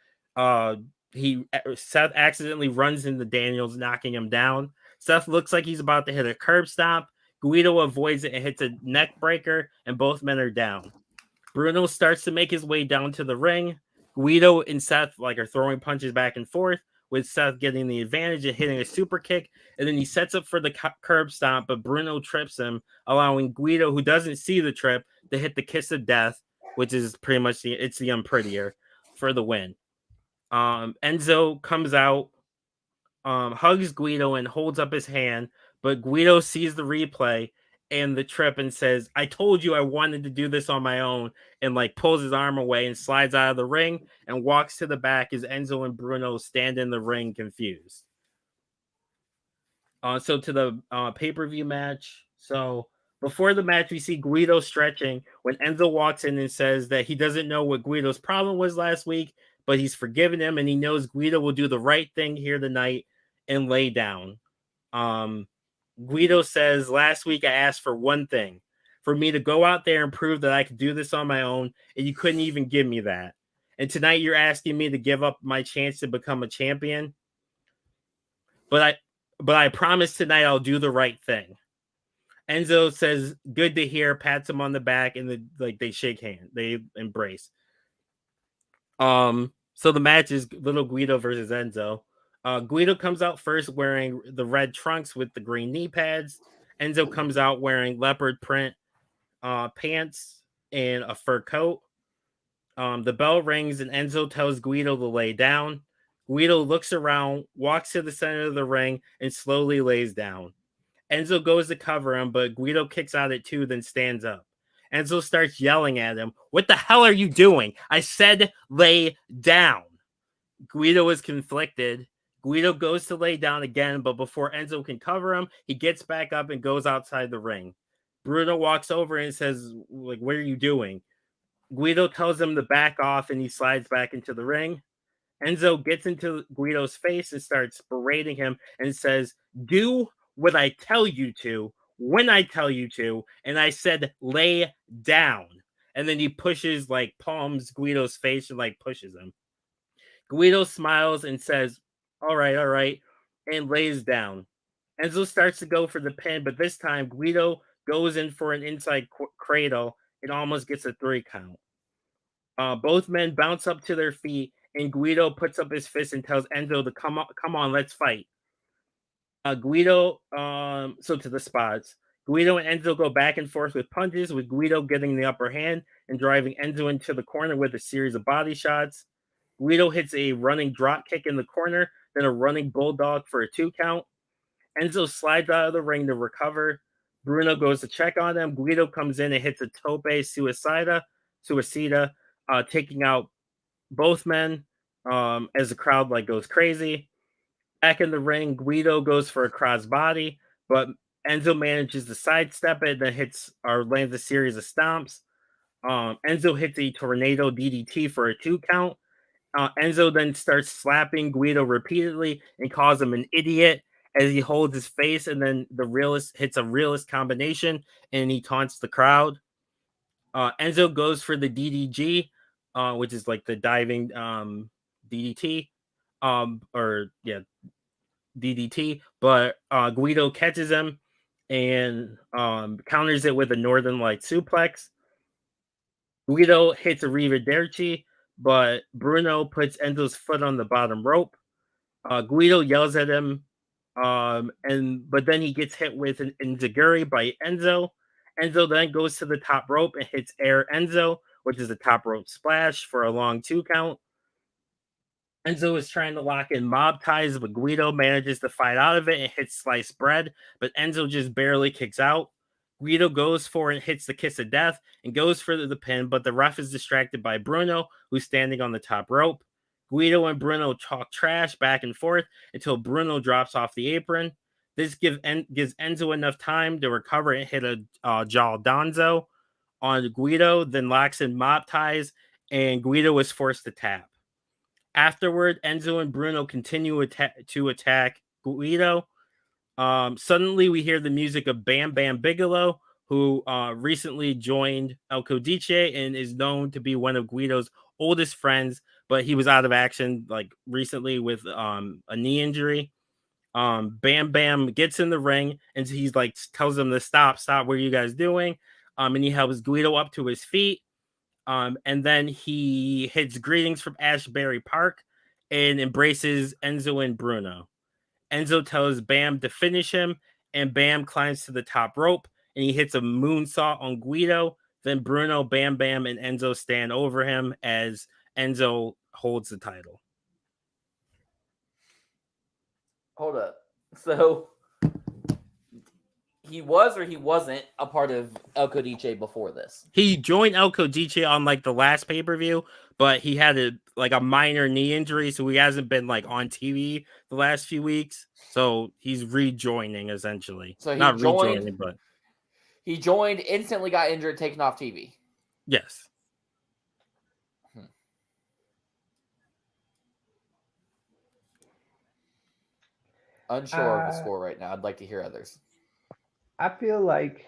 Seth accidentally runs into Daniels, knocking him down. Seth looks like he's about to hit a curb stomp. Guido avoids it and hits a neck breaker, and both men are down. Bruno starts to make his way down to the ring. Guido and Seth are throwing punches back and forth, with Seth getting the advantage and hitting a super kick, and then he sets up for the curb stomp, but Bruno trips him, allowing Guido, who doesn't see the trip, to hit the kiss of death, which is pretty much the unprettier, for the win. Enzo comes out, hugs Guido and holds up his hand, but Guido sees the replay and the trip and says, "I told you I wanted to do this on my own," and pulls his arm away and slides out of the ring and walks to the back as Enzo and Bruno stand in the ring confused. So to the pay-per-view match. So before the match, we see Guido stretching when Enzo walks in and says that he doesn't know what Guido's problem was last week, but he's forgiven him and he knows Guido will do the right thing here tonight and lay down. Guido says, "Last week I asked for one thing, for me to go out there and prove that I could do this on my own, and you couldn't even give me that. And tonight you're asking me to give up my chance to become a champion. But I promise tonight I'll do the right thing." Enzo says, "Good to hear," pats him on the back, and they shake hands. They embrace. So the match is Little Guido versus Enzo. Guido comes out first wearing the red trunks with the green knee pads. Enzo comes out wearing leopard print pants and a fur coat. The bell rings and Enzo tells Guido to lay down. Guido looks around, walks to the center of the ring, and slowly lays down. Enzo goes to cover him, but Guido kicks out at 2, then stands up. Enzo starts yelling at him, "What the hell are you doing? I said lay down." Guido is conflicted. Guido goes to lay down again, but before Enzo can cover him, he gets back up and goes outside the ring. Bruno walks over and says, like, what are you doing? Guido tells him to back off and he slides back into the ring. Enzo gets into Guido's face and starts berating him and says, do what I tell you to when I tell you to. And I said, lay down. And then he pushes, like, palms Guido's face and, like, pushes him. Guido smiles and says, all right, and lays down. Enzo starts to go for the pin, but this time Guido goes in for an inside cradle and almost gets a 3 count. Both men bounce up to their feet, and Guido puts up his fist and tells Enzo to come on, let's fight. Guido, so to the spots. Guido and Enzo go back and forth with punches, with Guido getting the upper hand and driving Enzo into the corner with a series of body shots. Guido hits a running drop kick in the corner, then a running bulldog for a 2 count. Enzo slides out of the ring to recover. Bruno goes to check on him. Guido comes in and hits a tope suicida, taking out both men as the crowd like goes crazy. Back in the ring, Guido goes for a crossbody, but Enzo manages to sidestep it, then hits or lands a series of stomps. Enzo hits a tornado DDT for a 2 count. Enzo then starts slapping Guido repeatedly and calls him an idiot as he holds his face, and then the realist hits a realist combination and he taunts the crowd. Enzo goes for the DDG, which is like the diving DDT, DDT, but Guido catches him and counters it with a Northern Light suplex. Guido hits a Rivederci, but Bruno puts Enzo's foot on the bottom rope. Guido yells at him, but then he gets hit with an Enziguri by Enzo. Enzo then goes to the top rope and hits Air Enzo, which is a top rope splash for a long 2 count. Enzo is trying to lock in mob ties, but Guido manages to fight out of it and hits sliced bread, but Enzo just barely kicks out. Guido goes for and hits the kiss of death and goes for the pin, but the ref is distracted by Bruno, who's standing on the top rope. Guido and Bruno talk trash back and forth until Bruno drops off the apron. This gives Enzo enough time to recover and hit a Jal Donzo on Guido, then locks in mob ties, and Guido is forced to tap. Afterward, Enzo and Bruno continue to attack Guido. Suddenly, we hear the music of Bam Bam Bigelow, who recently joined El Codice and is known to be one of Guido's oldest friends, but he was out of action like recently with a knee injury. Bam Bam gets in the ring and he's like tells them to stop. What are you guys doing? And he helps Guido up to his feet. And then he hits greetings from Ashbury Park and embraces Enzo and Bruno. Enzo tells Bam to finish him, and Bam climbs to the top rope and he hits a moonsault on Guido. Then Bruno, Bam Bam, and Enzo stand over him as Enzo holds the title. Hold up. So he was or he wasn't a part of El Codice before this? He joined El Codice on like the last pay-per-view, but he had a minor knee injury, so he hasn't been like on TV the last few weeks. So he's rejoining essentially. So he not joined, rejoining, but he joined, instantly got injured, taken off TV. Yes. Unsure of the score right now. I'd like to hear others. I feel like,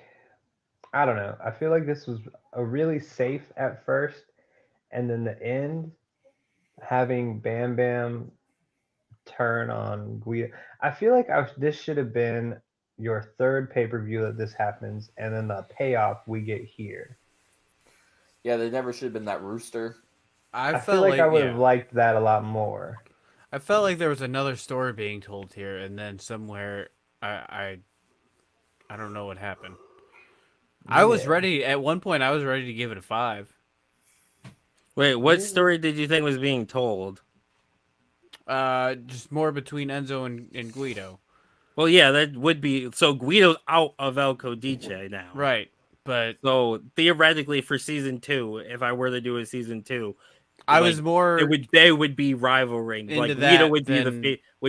I don't know. I feel like this was a really safe at first, and then the end, having Bam Bam turn on Guido. I feel like this should have been your third pay-per-view that this happens, and then the payoff we get here. Yeah, there never should have been that rooster. I feel like I would have liked that a lot more. I felt like there was another story being told here, and then somewhere I don't know what happened. I was ready at one point. I was ready to give it a 5. Wait, what story did you think was being told? Just more between Enzo and Guido. Well, yeah, that would be so. Guido's out of El Codice now, right? But so theoretically, for season 2, if I were to do a season 2. I was more. They would be rivaling. Like Guido would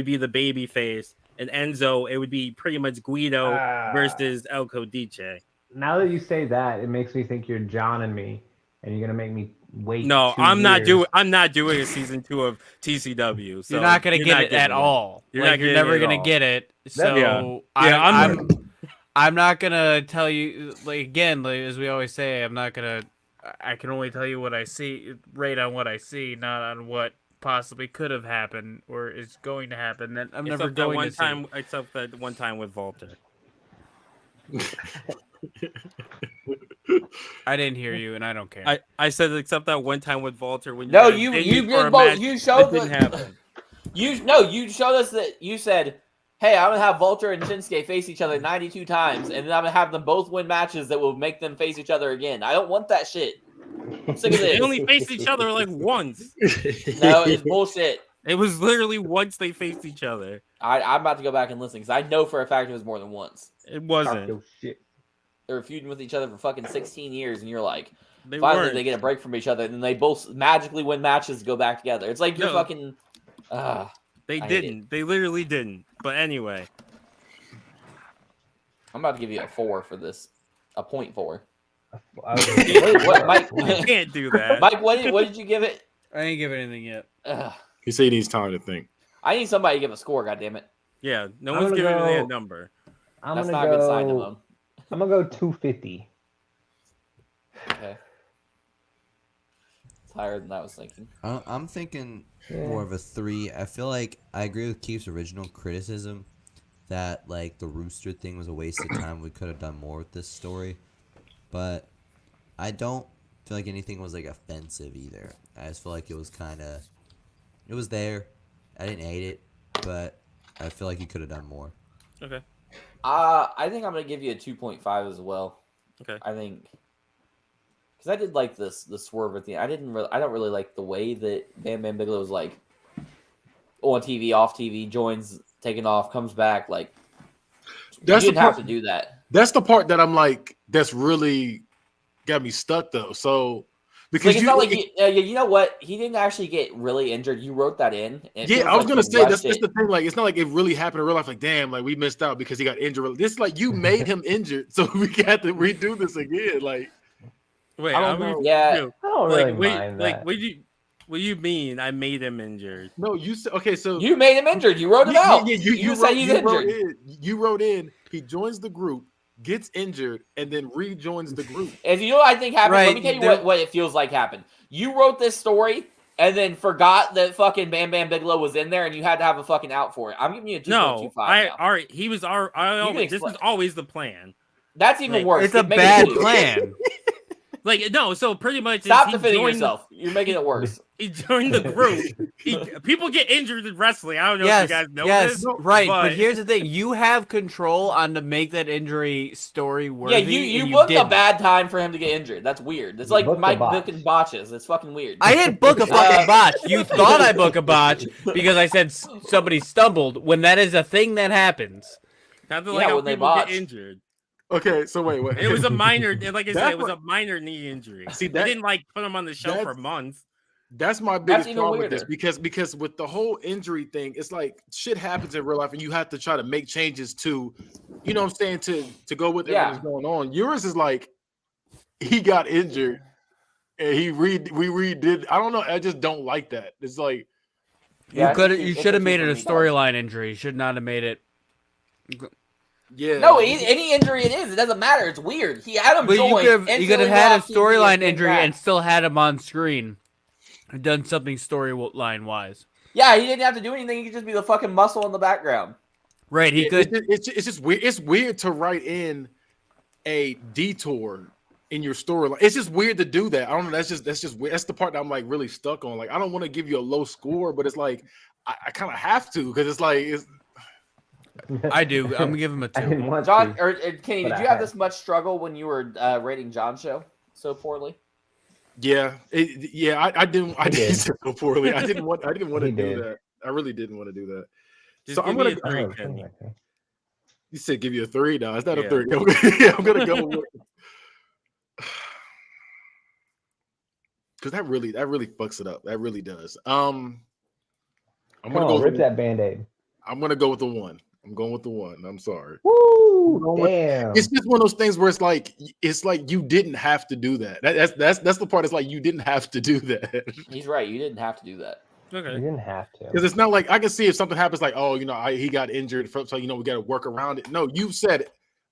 be the baby face, and Enzo it would be pretty much Guido versus El Codice. now that you say that, it makes me think you're John and me, and you're gonna make me wait. No, 2 I'm not years. doing. I'm not doing a season 2 of TCW. So You're not gonna get it at getting all. You're Like not you're getting never it at gonna all. get it. So Yeah, I'm not gonna tell you. Like again, like, as we always say, I'm not gonna. I can only tell you what I see, rate on what I see, not on what possibly could have happened or is going to happen. Then I'm never except that going one to see. time. Except that one time with Walter. I didn't hear you, and I don't care. I said except that one time with Walter when No, guys you did you meet for did a both. match You that showed didn't the happen. you showed us that you said, "Hey, I'm gonna have Volter and Shinsuke face each other 92 times, and then I'm gonna have them both win matches that will make them face each other again." I don't want that shit. I'm sick of They this. only faced each other like once. No, it's bullshit. It was literally once they faced each other. I'm about to go back and listen because I know for a fact it was more than once. It Talk wasn't. your shit. They were feuding with each other for fucking 16 years, and you're like, They finally weren't. they get a break from each other, and then they both magically win matches to go back together. It's like you're No. fucking. They I hate didn't. They literally didn't. But anyway, I'm about to give you a 4 for this, a 0.4. What, Mike? you can't do that. Mike, what did you give it? I ain't give it anything yet. Ugh. He said he needs time to think. I need somebody to give a score. goddammit. Yeah, no I'm one's gonna giving me a go- number. I'm That's gonna not a good sign to go. them. I'm gonna go 250. Okay. It's higher than I was thinking. I'm thinking Yeah. more of a 3. I feel like I agree with Keith's original criticism that like the Rooster thing was a waste of time. We could have done more with this story, but I don't feel like anything was like offensive either. I just feel like it was it was there. I didn't hate it, but I feel like you could have done more. Okay. I think I'm gonna give you a 2.5 as well. Okay. I think because I did like the swerve at the end. I don't really like the way that Bam Bam Bigelow was like on TV, off TV, joins, taking off, comes back. Like That's you the didn't have part- to do that. That's the part that I'm like, that's really got me stuck though. So because Like, it's not like you know what? He didn't actually get really injured. You wrote that in. And it yeah, feels I was like gonna you say that's rushed it. the thing. Like, it's not like it really happened in real life. Like, damn, like we missed out because he got injured. This is like you made him injured, so we got to redo this again. Like, Wait, I don't I'm know. Yeah. confused. I don't really mind like that. what do you mean? I made him injured. no, you said okay. So You made him injured. You wrote it Yeah, out. yeah, you said wrote, he's you wrote injured. you wrote in. He joins the group, gets injured, and then rejoins the group. If you know what I think happened, let Right, me tell you there- what it feels like happened. You wrote this story and then forgot that fucking Bam Bam Bigelow was in there and you had to have a fucking out for it. I'm giving you a 2.25 No, now. all right. He was our. This explain- was always the plan. That's even like, worse. It's a Make it bad 2. plan. Like no, so pretty much Stop he defending joined yourself. You're making it worse. He joined the group. People get injured in wrestling. I don't know if you guys know this. right. but- But here's the thing: you have control on to make that injury story worthy. Yeah, you and booked a didn't. bad time for him to get injured. That's weird. It's You like booked a Mike botch. booking botches. It's fucking weird. I didn't book a fucking botch. You thought I booked a botch because I said somebody stumbled. When that is a thing that happens. Kind of Yeah, like how when they people get botch. injured. Okay, so wait. It was a minor, like I said, That's it was what- a minor knee injury. See, They didn't like put him on the show for that's- months. That's my That's biggest even problem with this weirder. because with the whole injury thing, it's like shit happens in real life and you have to try to make changes to, you know what I'm saying, to go with Yeah. everything that's going on. Yours is like he got injured and we redid. I don't know. I just don't like that. It's like Yeah, You it's should have a made it a 2 for me, dog. storyline injury. You should not have made it. yeah. No, any injury it is, it doesn't matter. It's weird. He had him But join. you could have instantly had a off TV storyline and came injury back. and still had him on screen. And done something storyline wise. Yeah, he didn't have to do anything. He could just be the fucking muscle in the background. Right, he could. It's just weird. It's weird to write in a detour in your storyline. It's just weird to do that. I don't know. That's just weird. That's the part that I'm like really stuck on. Like I don't want to give you a low score, but it's like I kind of have to because it's like I do. I'm gonna give him a I 2. didn't want John to. or Kenny, But did I you have had- this much struggle when you were rating John's show so poorly? yeah, I didn't He did. so poorly. I didn't want to He do did. that. I really didn't want to do that. Just So give I'm me gonna. a 3, Oh, Kenny. okay. You said give you a 3 now. It's not Yeah. a 3. Okay, I'm gonna go with because that really fucks it up. That really does. I'm Come gonna go on, with rip that Band-Aid. I'm gonna go with the 1. I'm going with the 1. I'm sorry. Woo! Damn. It's just one of those things where it's like you didn't have to do that. That's the part. It's like you didn't have to do that. He's right. You didn't have to do that. You Okay. didn't have to. Because it's not like I can see if something happens, like, oh, he got injured, so we got to work around it. No, you said it.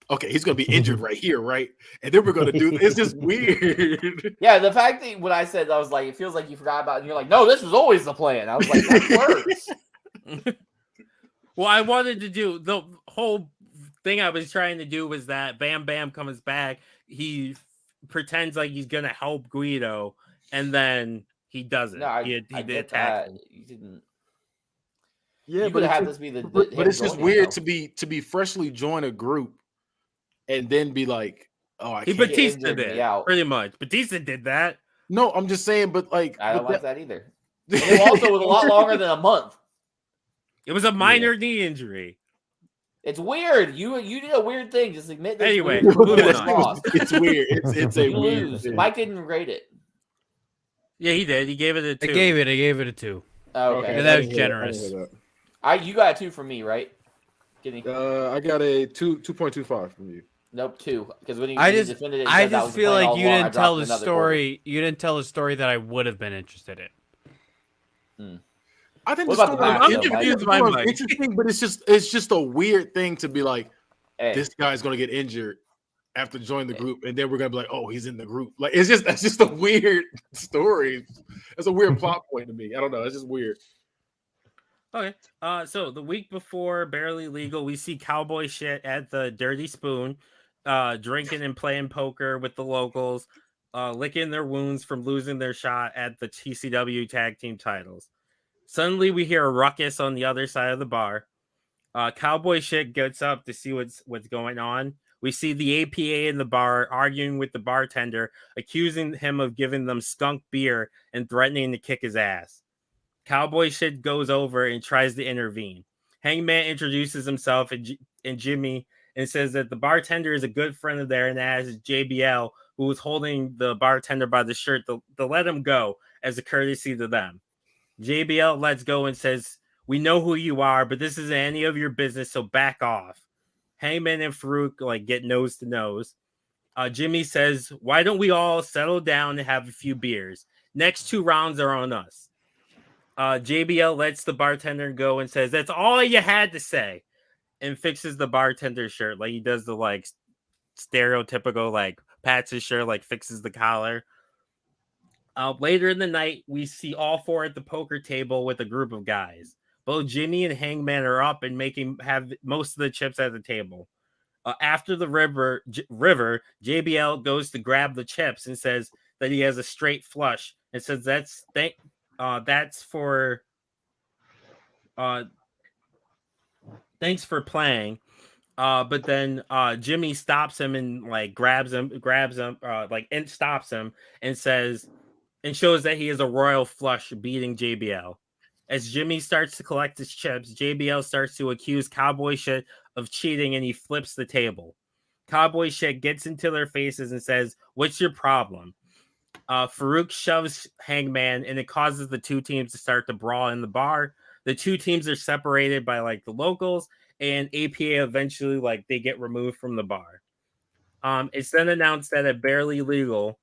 Okay, he's gonna be injured right here, right? And then we're gonna do. It's just weird. Yeah, the fact that when I said I was like, it feels like you forgot about it. And you're like, no, this was always the plan. I was like, that works. Well, I wanted to do the whole thing I was trying to do was that Bam Bam comes back. He pretends like he's gonna help Guido, and then he doesn't. No, he I did get attack that. him. You didn't. Yeah, You but could have it's this be the. but him it's just joining, weird though. to be freshly join a group and then be like, oh, I He can't. Batista injured and did be out. pretty much. Batista did that. No, I'm just saying, but like, I don't but like that either. And it also was a lot longer than a month. It was a minor knee injury. It's weird. You did a weird thing. Just admit this. Anyway, weird moving was on. lost. It's weird. It's a You weird lose. thing. Mike didn't rate it. Yeah, he did. He gave it a 2. I gave it a 2. Oh, okay. Yeah, that I was didn't hear generous. I didn't hear You got a 2 from me, right? Kidding. that. I got a 2.25 from you. Nope, 2. Because when I he just defended it, he I said that just was the feel plan like all you along. I didn't dropped tell the another story. You didn't tell the story that I would have been interested in. I think What the about the story back, is though, Mike? interesting, but it's just a weird thing to be like, Hey, this guy's gonna get injured after joining the group, and then we're gonna be like, oh, he's in the group. Like that's just a weird story. It's a weird plot point to me. I don't know. It's just weird. Okay. So the week before Barely Legal, we see cowboy shit at the Dirty Spoon, drinking and playing poker with the locals, licking their wounds from losing their shot at the TCW tag team titles. Suddenly, we hear a ruckus on the other side of the bar. Cowboy shit gets up to see what's going on. We see the APA in the bar arguing with the bartender, accusing him of giving them skunk beer and threatening to kick his ass. Cowboy shit goes over and tries to intervene. Hangman introduces himself and Jimmy and says that the bartender is a good friend of theirs and asks JBL, who was holding the bartender by the shirt, to let him go as a courtesy to them. JBL lets go and says, "We know who you are, but this isn't any of your business, so back off." Hangman and Farouk get nose to nose. Jimmy says, "Why don't we all settle down and have a few beers? Next 2 rounds are on us." JBL lets the bartender go and says, "That's all you had to say," and fixes the bartender's shirt. Like he does the stereotypical pats his shirt, fixes the collar. Later in the night, we see all 4 at the poker table with a group of guys. Both Jimmy and Hangman are up and have most of the chips at the table. After the river, JBL goes to grab the chips and says that he has a straight flush and says that's for thanks for playing. But then Jimmy stops him and grabs him, and stops him and says and shows that he has a royal flush, beating JBL. As Jimmy starts to collect his chips, JBL starts to accuse Cowboy Shit of cheating and he flips the table. Cowboy Shit gets into their faces and says, "What's your problem?" Farouk shoves Hangman and it causes the 2 teams to start to brawl in the bar. The 2 teams are separated by the locals, and APA eventually they get removed from the bar. It's then announced that at Barely Legal,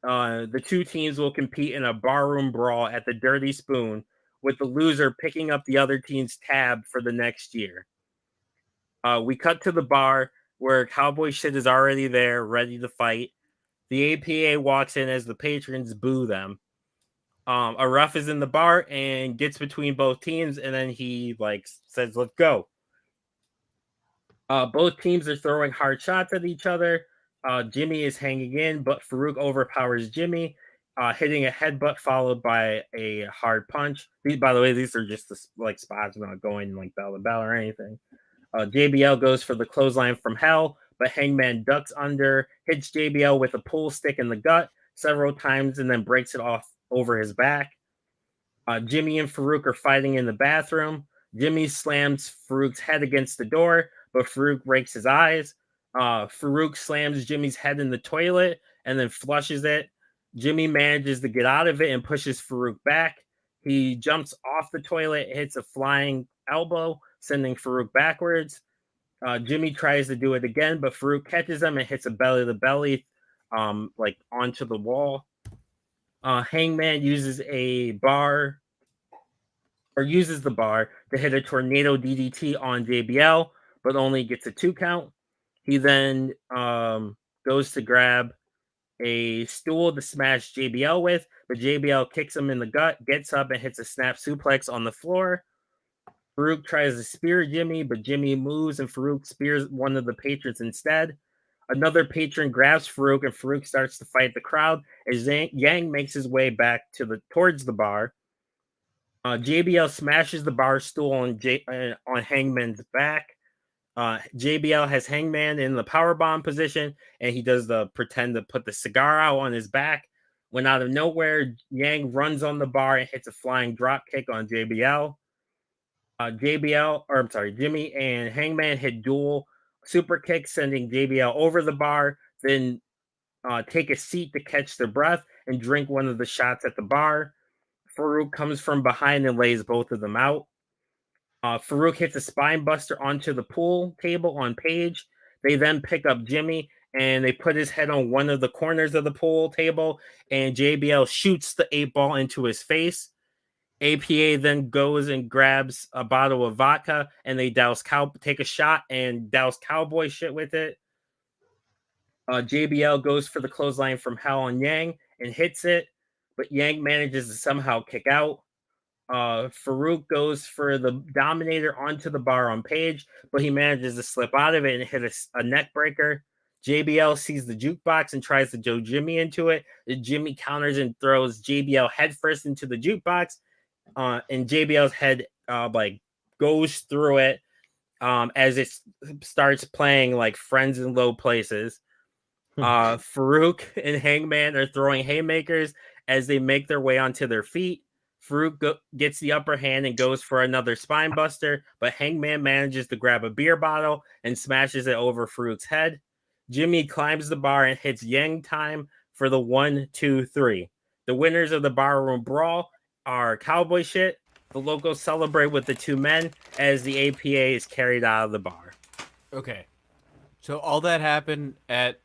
the 2 teams will compete in a barroom brawl at the Dirty Spoon, with the loser picking up the other team's tab for the next year. We cut to the bar where Cowboy Shit is already there, ready to fight. The APA walks in as the patrons boo them. A ref is in the bar and gets between both teams, and then he says, "Let's go." Both teams are throwing hard shots at each other. Jimmy is hanging in, but Farouk overpowers Jimmy, hitting a headbutt followed by a hard punch. By the way, these are just the spots, not going bell to bell or anything. JBL goes for the clothesline from hell, but Hangman ducks under, hits JBL with a pool stick in the gut several times, and then breaks it off over his back. Jimmy and Farouk are fighting in the bathroom. Jimmy slams Farouk's head against the door, but Farouk rakes his eyes. Farouk slams Jimmy's head in the toilet and then flushes it. Jimmy manages to get out of it and pushes Farouk back. He jumps off the toilet, hits a flying elbow, sending Farouk backwards. Jimmy tries to do it again, but Farouk catches him and hits a belly to belly, like onto the wall. Hangman uses the bar to hit a tornado DDT on JBL, but only gets a 2 count. He then goes to grab a stool to smash JBL with, but JBL kicks him in the gut, gets up and hits a snap suplex on the floor. Farouk tries to spear Jimmy, but Jimmy moves and Farouk spears one of the patrons instead. Another patron grabs Farouk and Farouk starts to fight the crowd as Yang makes his way back towards the bar. JBL smashes the bar stool on Hangman's back. JBL has Hangman in the powerbomb position, and he does the pretend to put the cigar out on his back. When out of nowhere, Yang runs on the bar and hits a flying drop kick on JBL. Jimmy and Hangman hit dual super kicks, sending JBL over the bar, then take a seat to catch their breath and drink one of the shots at the bar. Farouk comes from behind and lays both of them out. Farouk hits a spine buster onto the pool table on Page. They then pick up Jimmy and they put his head on one of the corners of the pool table, and JBL shoots the 8-ball into his face. APA then goes and grabs a bottle of vodka and they take a shot and douse cowboy shit with it. JBL goes for the clothesline from Hell on Yang and hits it, but Yang manages to somehow kick out. Farouk goes for the Dominator onto the bar on Page, but he manages to slip out of it and hit a neck breaker. JBL sees the jukebox and tries to Joe Jimmy into it. Jimmy counters and throws JBL headfirst into the jukebox, and JBL's head goes through it as it starts playing like Friends in Low Places. Farouk and Hangman are throwing haymakers as they make their way onto their feet. Farouk gets the upper hand and goes for another spine buster, but Hangman manages to grab a beer bottle and smashes it over Farouk's head. Jimmy climbs the bar and hits Yang time for the 1, 2, 3. The winners of the barroom brawl are Cowboy Shit. The locals celebrate with the two men as the APA is carried out of the bar. Okay. So all that happened at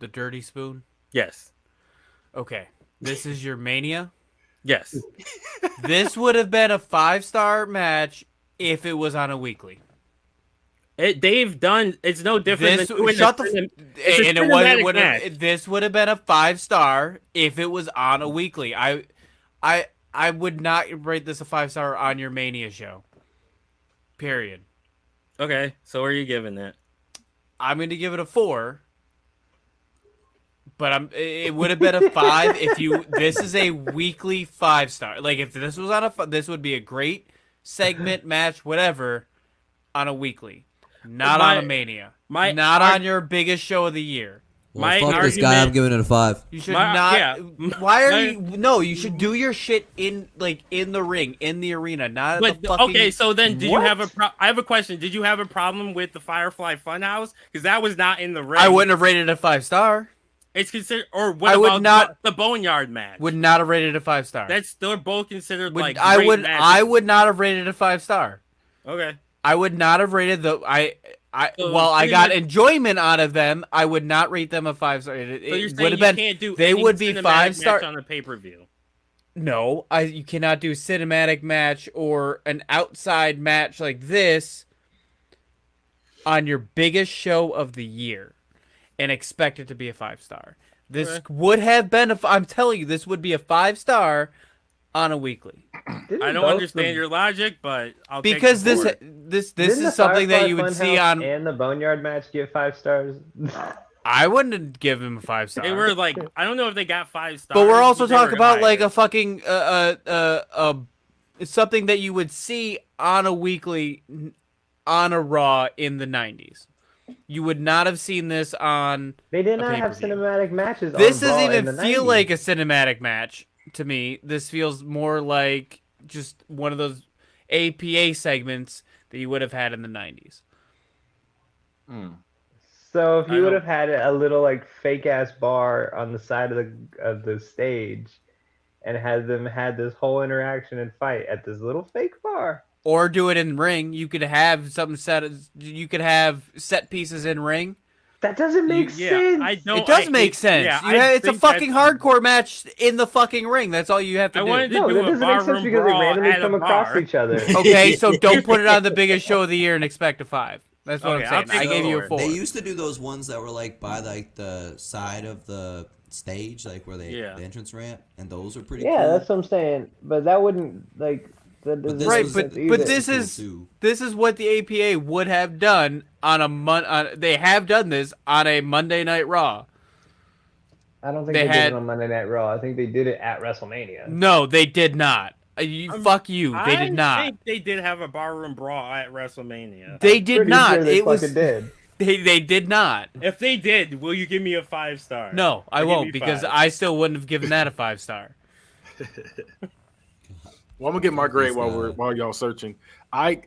the Dirty Spoon? Yes. Okay. This is your Mania? Yes. This would have been a 5-star match if it was on a weekly. They've done. It's no different. This than doing shut the. it's a And it was. cinematic It would match. have. This would have been a 5-star if it was on a weekly. I would not rate this a 5-star on your Mania show. Period. Okay, so where are you giving that? I'm going to give it a 4. But it would have been a 5 if you. This is a weekly 5-star. Like if this was on this would be a great segment match, whatever, on a weekly. Not on a Mania. Not on your biggest show of the year. Well, fuck this guy. I'm giving it a 5. You should not. Yeah. Why are you? No, you should do your shit in the ring, in the arena, not at the fucking. Okay, so then, did you What? have I have a question. Did you have a problem with the Firefly Funhouse? Because that was not in the ring. I wouldn't have rated it a 5-star. It's considered. Or what I would about not- the Boneyard match? Would not have rated it a 5-star. They're both considered like. I great would. matches. I would not have rated it a 5-star. Okay. I would not have rated the. So While I pretty got much- enjoyment out of them, I would not rate them a 5-star. So you're It saying would have you been. can't do They any would be cinematic 5-star match on the pay-per-view. No, you cannot do cinematic match or an outside match like this on your biggest show of the year and expect it to be a 5-star. This Okay. would have been I'm telling you, this would be a 5-star on a weekly. I don't understand your logic, but I'll Because take this it this Didn't the is something that Firefly you would see Funhouse on. and the Boneyard match get 5 stars. I wouldn't give him a 5-star. They were like, I don't know if they got 5 stars. But we're also they were talking about like higher. a fucking it's something that you would see on a weekly on a Raw in the 90s. You would not have seen this on. They did a not have pay-per-view. cinematic matches. This on doesn't Raw in even the feel 90s. like a cinematic match to me. This feels more like just one of those APA segments that you would have had in the 90s. So if I you would don't- have had a little like fake ass bar on the side of the stage, and had them had this whole interaction and fight at this little fake bar. or do it in ring. You could have something set. You could have set pieces in ring. That doesn't make sense. I don't. It does I make hate- sense. Yeah, It's a fucking hardcore match in the fucking ring. That's all you have to I do. wanted to No, do that a doesn't make sense barroom because they brawl randomly at a come across bar. each other. Okay, so don't put it on the biggest show of the year and expect a 5. That's what Okay, I'm I'll saying. I take gave the you a four. 4. They used to do those ones that were like by like the side of the stage, like where they Yeah. the entrance ramp, and those were pretty Yeah, cool. that's what I'm saying. But that wouldn't like that doesn't this Right, make was- sense but either. this cool is too. this is what the APA would have done on a they have done this on a Monday Night Raw. I don't think they they did had- it on Monday Night Raw. I think they did it at WrestleMania. No, they did not. Fuck you. They did I not. think they did have a barroom brawl at WrestleMania. They did Pretty not. sure they It was fucking did. they did not. If they did, will you give me a 5-star? No, I Or give won't me because 5? I still wouldn't have given that a 5-star. Well, I'm gonna get my grade This guy. while y'all searching. I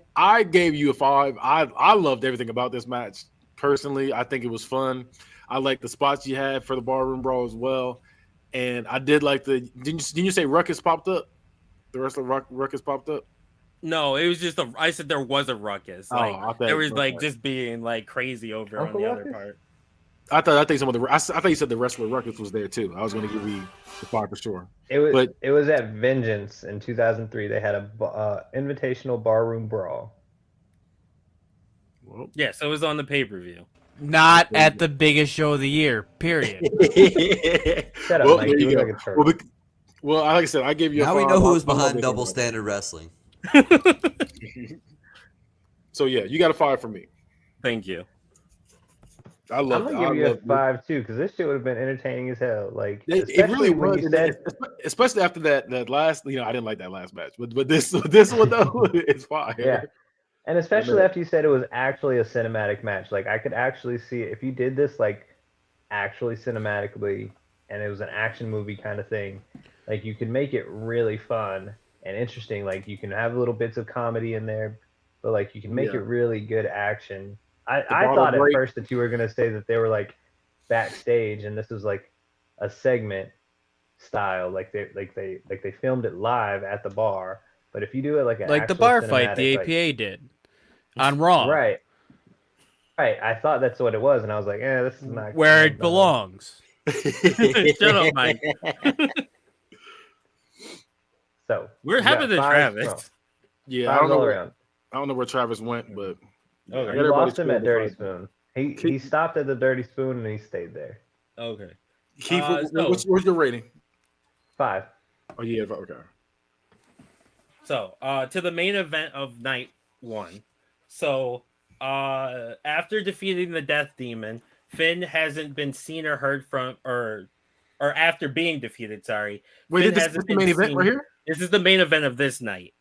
gave you a 5. I loved everything about this match. Personally, I think it was fun. I like the spots you had for the barroom brawl as well, and I did like the. Didn't you say Ruckus popped up? The wrestler Ruckus popped up. No, it was just I said there was a ruckus. Like I thought- there was like okay. just being like crazy over Uncle on the other Ruckus? part. I think some of the. I thought you said the wrestler Ruckus was there too. I was going to give you the 5 for sure. It was at Vengeance in 2003. They had a invitational barroom brawl. Well, Yeah, so it was on the pay-per-view. Not at the biggest show of the year. Period. Shut up, well, Mike. there You you look go. like a turtle. Well, like I said, I gave you. Now a we 5. know who's I love behind everything double about it. standard wrestling. So yeah, you got a 5 for me. Thank you. I I'm love. gonna give you a 5 too, because this shit would have been entertaining as hell. Like, It especially really when was, you said, especially after that last. I didn't like that last match, but this one though is fire. yeah, and especially Yeah. after you said it was actually a cinematic match. Like, I could actually see if you did this like actually cinematically, and it was an action movie kind of thing. Like, you could make it really fun and interesting. Like, you can have little bits of comedy in there, but like you can make Yeah. it really good action. I bottle thought break. at first that you were gonna say that they were like backstage and this was like a segment style, like they filmed it live at the bar. But if you do it like an Like the actual bar fight the cinematic, like- APA did on Raw, right? I thought that's what it was, and I was like, this is not where it not- belongs. Shut up, Mike. So We're you happy got to five- Travis. Yeah, no, I fives don't know. all Where, around. I don't know where Travis went, but Okay. I You got everybody lost him at scored Dirty five. Spoon. He stopped at the Dirty Spoon and he stayed there. Okay. Keith, So- what's your rating? 5. Oh yeah, okay. So, to the main event of night 1. So, after defeating the Death Demon, Finn hasn't been seen or heard from, or after being defeated. Sorry. Wait, Finn this hasn't is the been main event seen- right here? This is the main event of this night.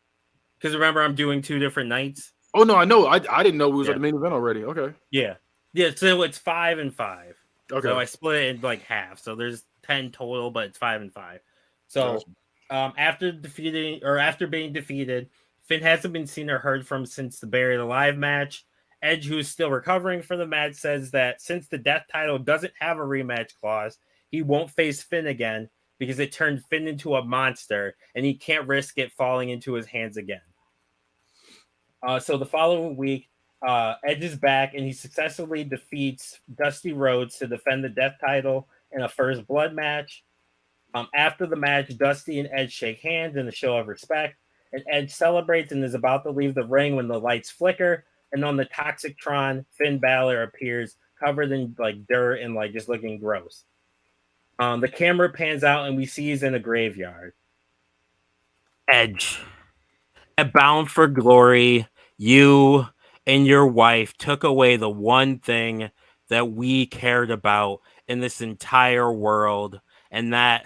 Because remember, I'm doing 2 different nights. Oh no, I know. I didn't know we was Yeah. at the main event already. Okay. Yeah. So it's 5 and 5. Okay. So I split it in like half. So there's 10 total, but it's 5 and 5. So after being defeated, Finn hasn't been seen or heard from since the Buried Alive match. Edge, who is still recovering from the match, says that since the death title doesn't have a rematch clause, he won't face Finn again because it turned Finn into a monster and he can't risk it falling into his hands again. So the following week, Edge is back and he successfully defeats Dusty Rhodes to defend the death title in a first blood match. After the match, Dusty and Edge shake hands in a show of respect, and Edge celebrates and is about to leave the ring when the lights flicker, and on the Toxic Tron, Finn Balor appears covered in like dirt and like just looking gross. The camera pans out and we see he's in a graveyard. Edge, at Bound for Glory, you and your wife took away the one thing that we cared about in this entire world, and that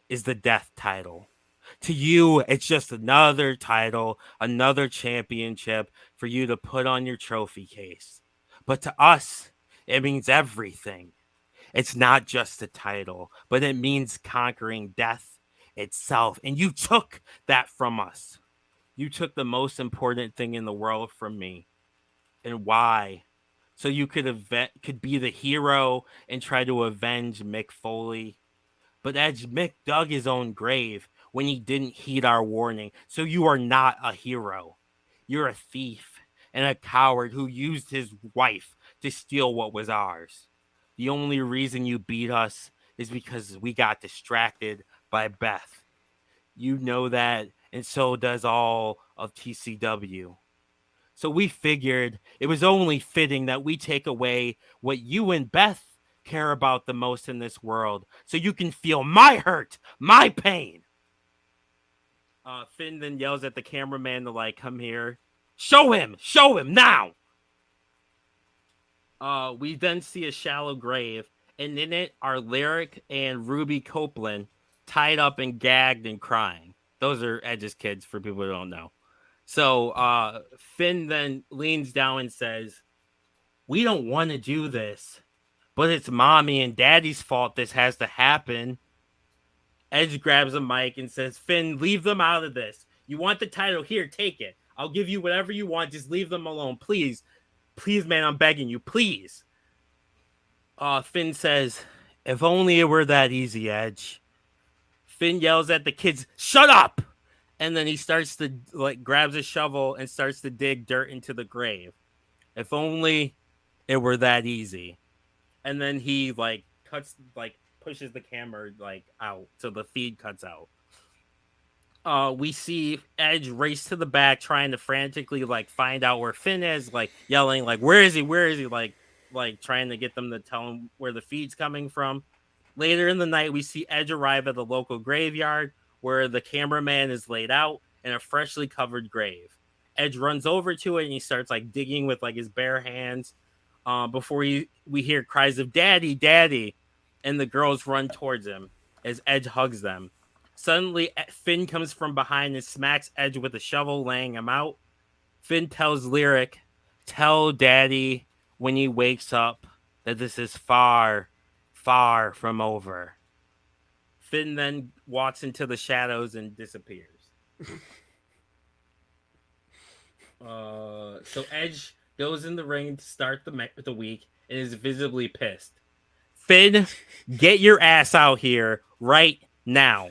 is the death title. To you, it's just another title, another championship for you to put on your trophy case. But to us, it means everything. It's not just a title, but it means conquering death itself. And you took that from us. You took the most important thing in the world from me. And why? So you could be the hero and try to avenge Mick Foley. But Edge, Mick dug his own grave when he didn't heed our warning. So you are not a hero. You're a thief and a coward who used his wife to steal what was ours. The only reason you beat us is because we got distracted by Beth. You know that, and so does all of TCW. So we figured it was only fitting that we take away what you and Beth care about the most in this world so you can feel my hurt, my pain. Finn then yells at the cameraman to like come here. Show him now. We then see a shallow grave, and in it are Lyric and Ruby Copeland tied up and gagged and crying. Those are Edge's kids for people who don't know. So Finn then leans down and says, "We don't want to do this, but it's mommy and daddy's fault this has to happen." Edge grabs a mic and says, "Finn, leave them out of this. You want the title? Here, take it. I'll give you whatever you want. Just leave them alone. Please. Please, man, I'm begging you. Please." Finn says, "If only it were that easy, Edge." Finn yells at the kids, "Shut up!" And then he starts to, like, grabs a shovel and starts to dig dirt into the grave. If only it were that easy. And then he, like, pushes the camera, like, out, so the feed cuts out. We see Edge race to the back, trying to frantically, like, find out where Finn is, like, yelling, like, where is he? Like trying to get them to tell him where the feed's coming from. Later in the night, we see Edge arrive at the local graveyard where the cameraman is laid out in a freshly covered grave. Edge runs over to it and he starts, like, digging with, like, his bare hands. Before we hear cries of "Daddy, Daddy," and the girls run towards him as Edge hugs them. Suddenly, Finn comes from behind and smacks Edge with a shovel, laying him out. Finn tells Lyric, "Tell Daddy when he wakes up that this is far, far from over." Finn then walks into the shadows and disappears. So Edge goes in the ring to start the week and is visibly pissed. "Finn, get your ass out here right now."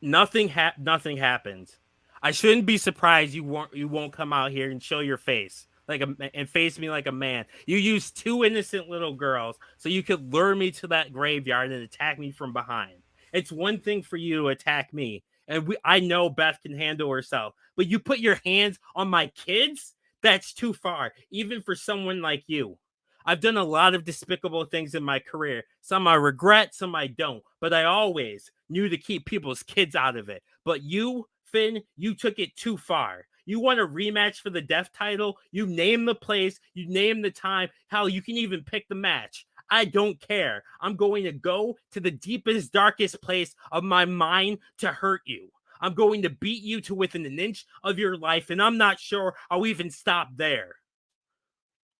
Nothing happens. I shouldn't be surprised you won't come out here and show your face and face me like a man. You used 2 innocent little girls so you could lure me to that graveyard and attack me from behind. It's one thing for you to attack me, and I know Beth can handle herself, but you put your hands on my kids? That's too far, even for someone like you. I've done a lot of despicable things in my career. Some I regret, some I don't. But I always knew to keep people's kids out of it. But you, Finn, you took it too far. You want a rematch for the Death title? You name the place, you name the time. Hell, you can even pick the match. I don't care. I'm going to go to the deepest, darkest place of my mind to hurt you. I'm going to beat you to within an inch of your life, and I'm not sure I'll even stop there.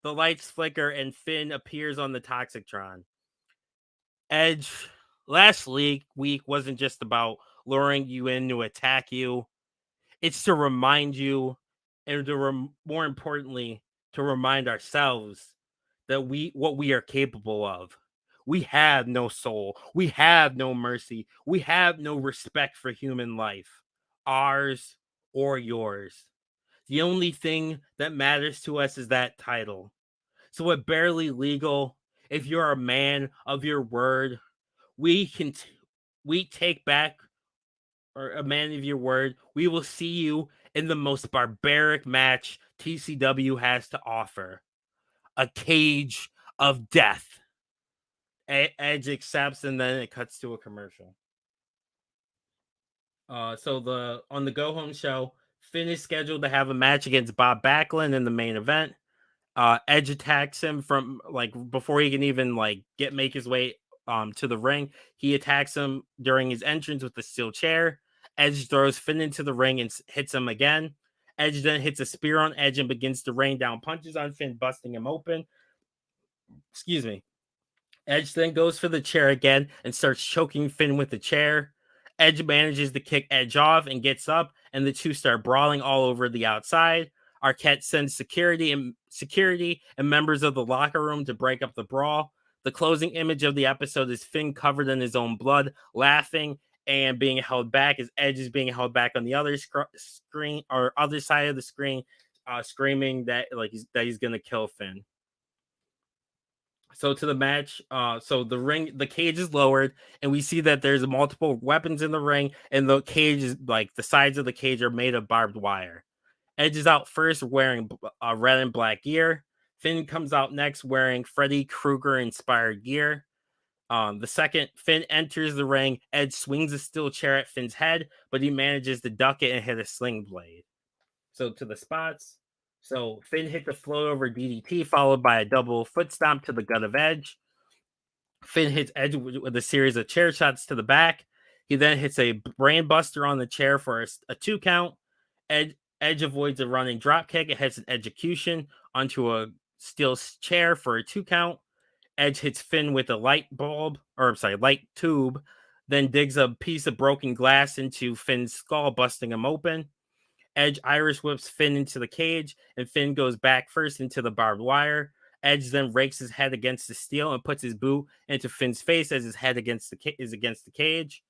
The lights flicker and Finn appears on the Toxictron. Edge, last week wasn't just about luring you in to attack you. It's to remind you, and more importantly, to remind ourselves that what we are capable of. We have no soul. We have no mercy. We have no respect for human life, ours or yours. The only thing that matters to us is that title. So at Barely Legal, if you're a man of your word, we take back, or a man of your word, we will see you in the most barbaric match TCW has to offer. A cage of death. Edge accepts, and then it cuts to a commercial. So on the Go Home show, Finn is scheduled to have a match against Bob Backlund in the main event. Edge attacks him from, like, before he can even, like, make his way to the ring. He attacks him during his entrance with the steel chair. Edge throws Finn into the ring and hits him again. Edge then hits a spear on Edge and begins to rain down punches on Finn, busting him open. Excuse me. Edge then goes for the chair again and starts choking Finn with the chair. Edge manages to kick Edge off and gets up, and the two start brawling all over the outside. Arquette sends security and members of the locker room to break up the brawl. The closing image of the episode is Finn covered in his own blood, laughing. and being held back as Edge is being held back on the other screen or other side of the screen, screaming that he's gonna kill Finn. So to the match, so the cage is lowered, and we see that there's multiple weapons in the ring, and the cage is like the sides of the cage are made of barbed wire. Edge is out first wearing red and black gear. Finn comes out next wearing Freddy Krueger inspired gear. The second Finn enters the ring, Edge swings a steel chair at Finn's head, but he manages to duck it and hit a sling blade. So to the spots. So Finn hit the float over DDT, followed by a double foot stomp to the gut of Edge. Finn hits Edge with a series of chair shots to the back. He then hits a brain buster on the chair for a 2 count. Edge avoids a running drop kick. It hits an execution onto a steel chair for a 2 count. Edge hits Finn with a light tube, then digs a piece of broken glass into Finn's skull, busting him open. Edge Irish whips Finn into the cage, and Finn goes back first into the barbed wire. Edge then rakes his head against the steel and puts his boot into Finn's face as his head is against the cage.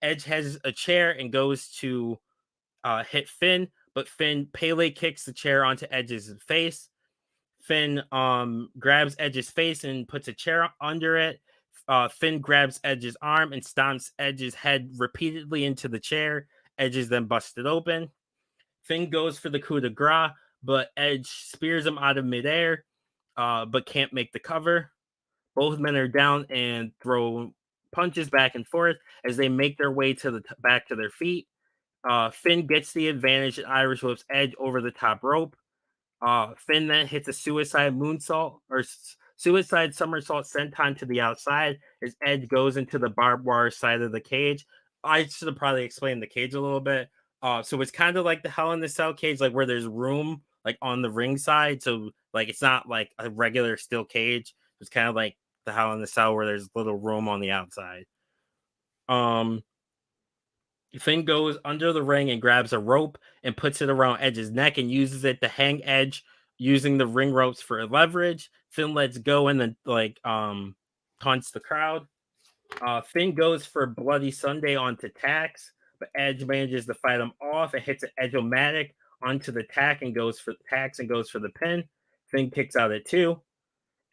Edge has a chair and goes to hit Finn, but Finn Pele kicks the chair onto Edge's face. Finn grabs Edge's face and puts a chair under it. Finn grabs Edge's arm and stomps Edge's head repeatedly into the chair. Edge is then busted open. Finn goes for the coup de grace, but Edge spears him out of midair, but can't make the cover. Both men are down and throw punches back and forth as they make their way to the back to their feet. Finn gets the advantage and Irish whips Edge over the top rope. Finn then hits a suicide moonsault or suicide somersault senton to the outside as Edge goes into the barbed wire side of the cage. I should have probably explained the cage a little bit. So it's kind of like the Hell in the Cell cage, like where there's room like on the ring side. So like it's not like a regular steel cage. It's kind of like the Hell in the Cell where there's little room on the outside. Finn goes under the ring and grabs a rope and puts it around Edge's neck and uses it to hang Edge using the ring ropes for leverage. Finn lets go and then taunts the crowd. Finn goes for Bloody Sunday onto Tax, but Edge manages to fight him off and hits an Edge-o-matic onto the Tax and goes for the pin. Finn kicks out at 2.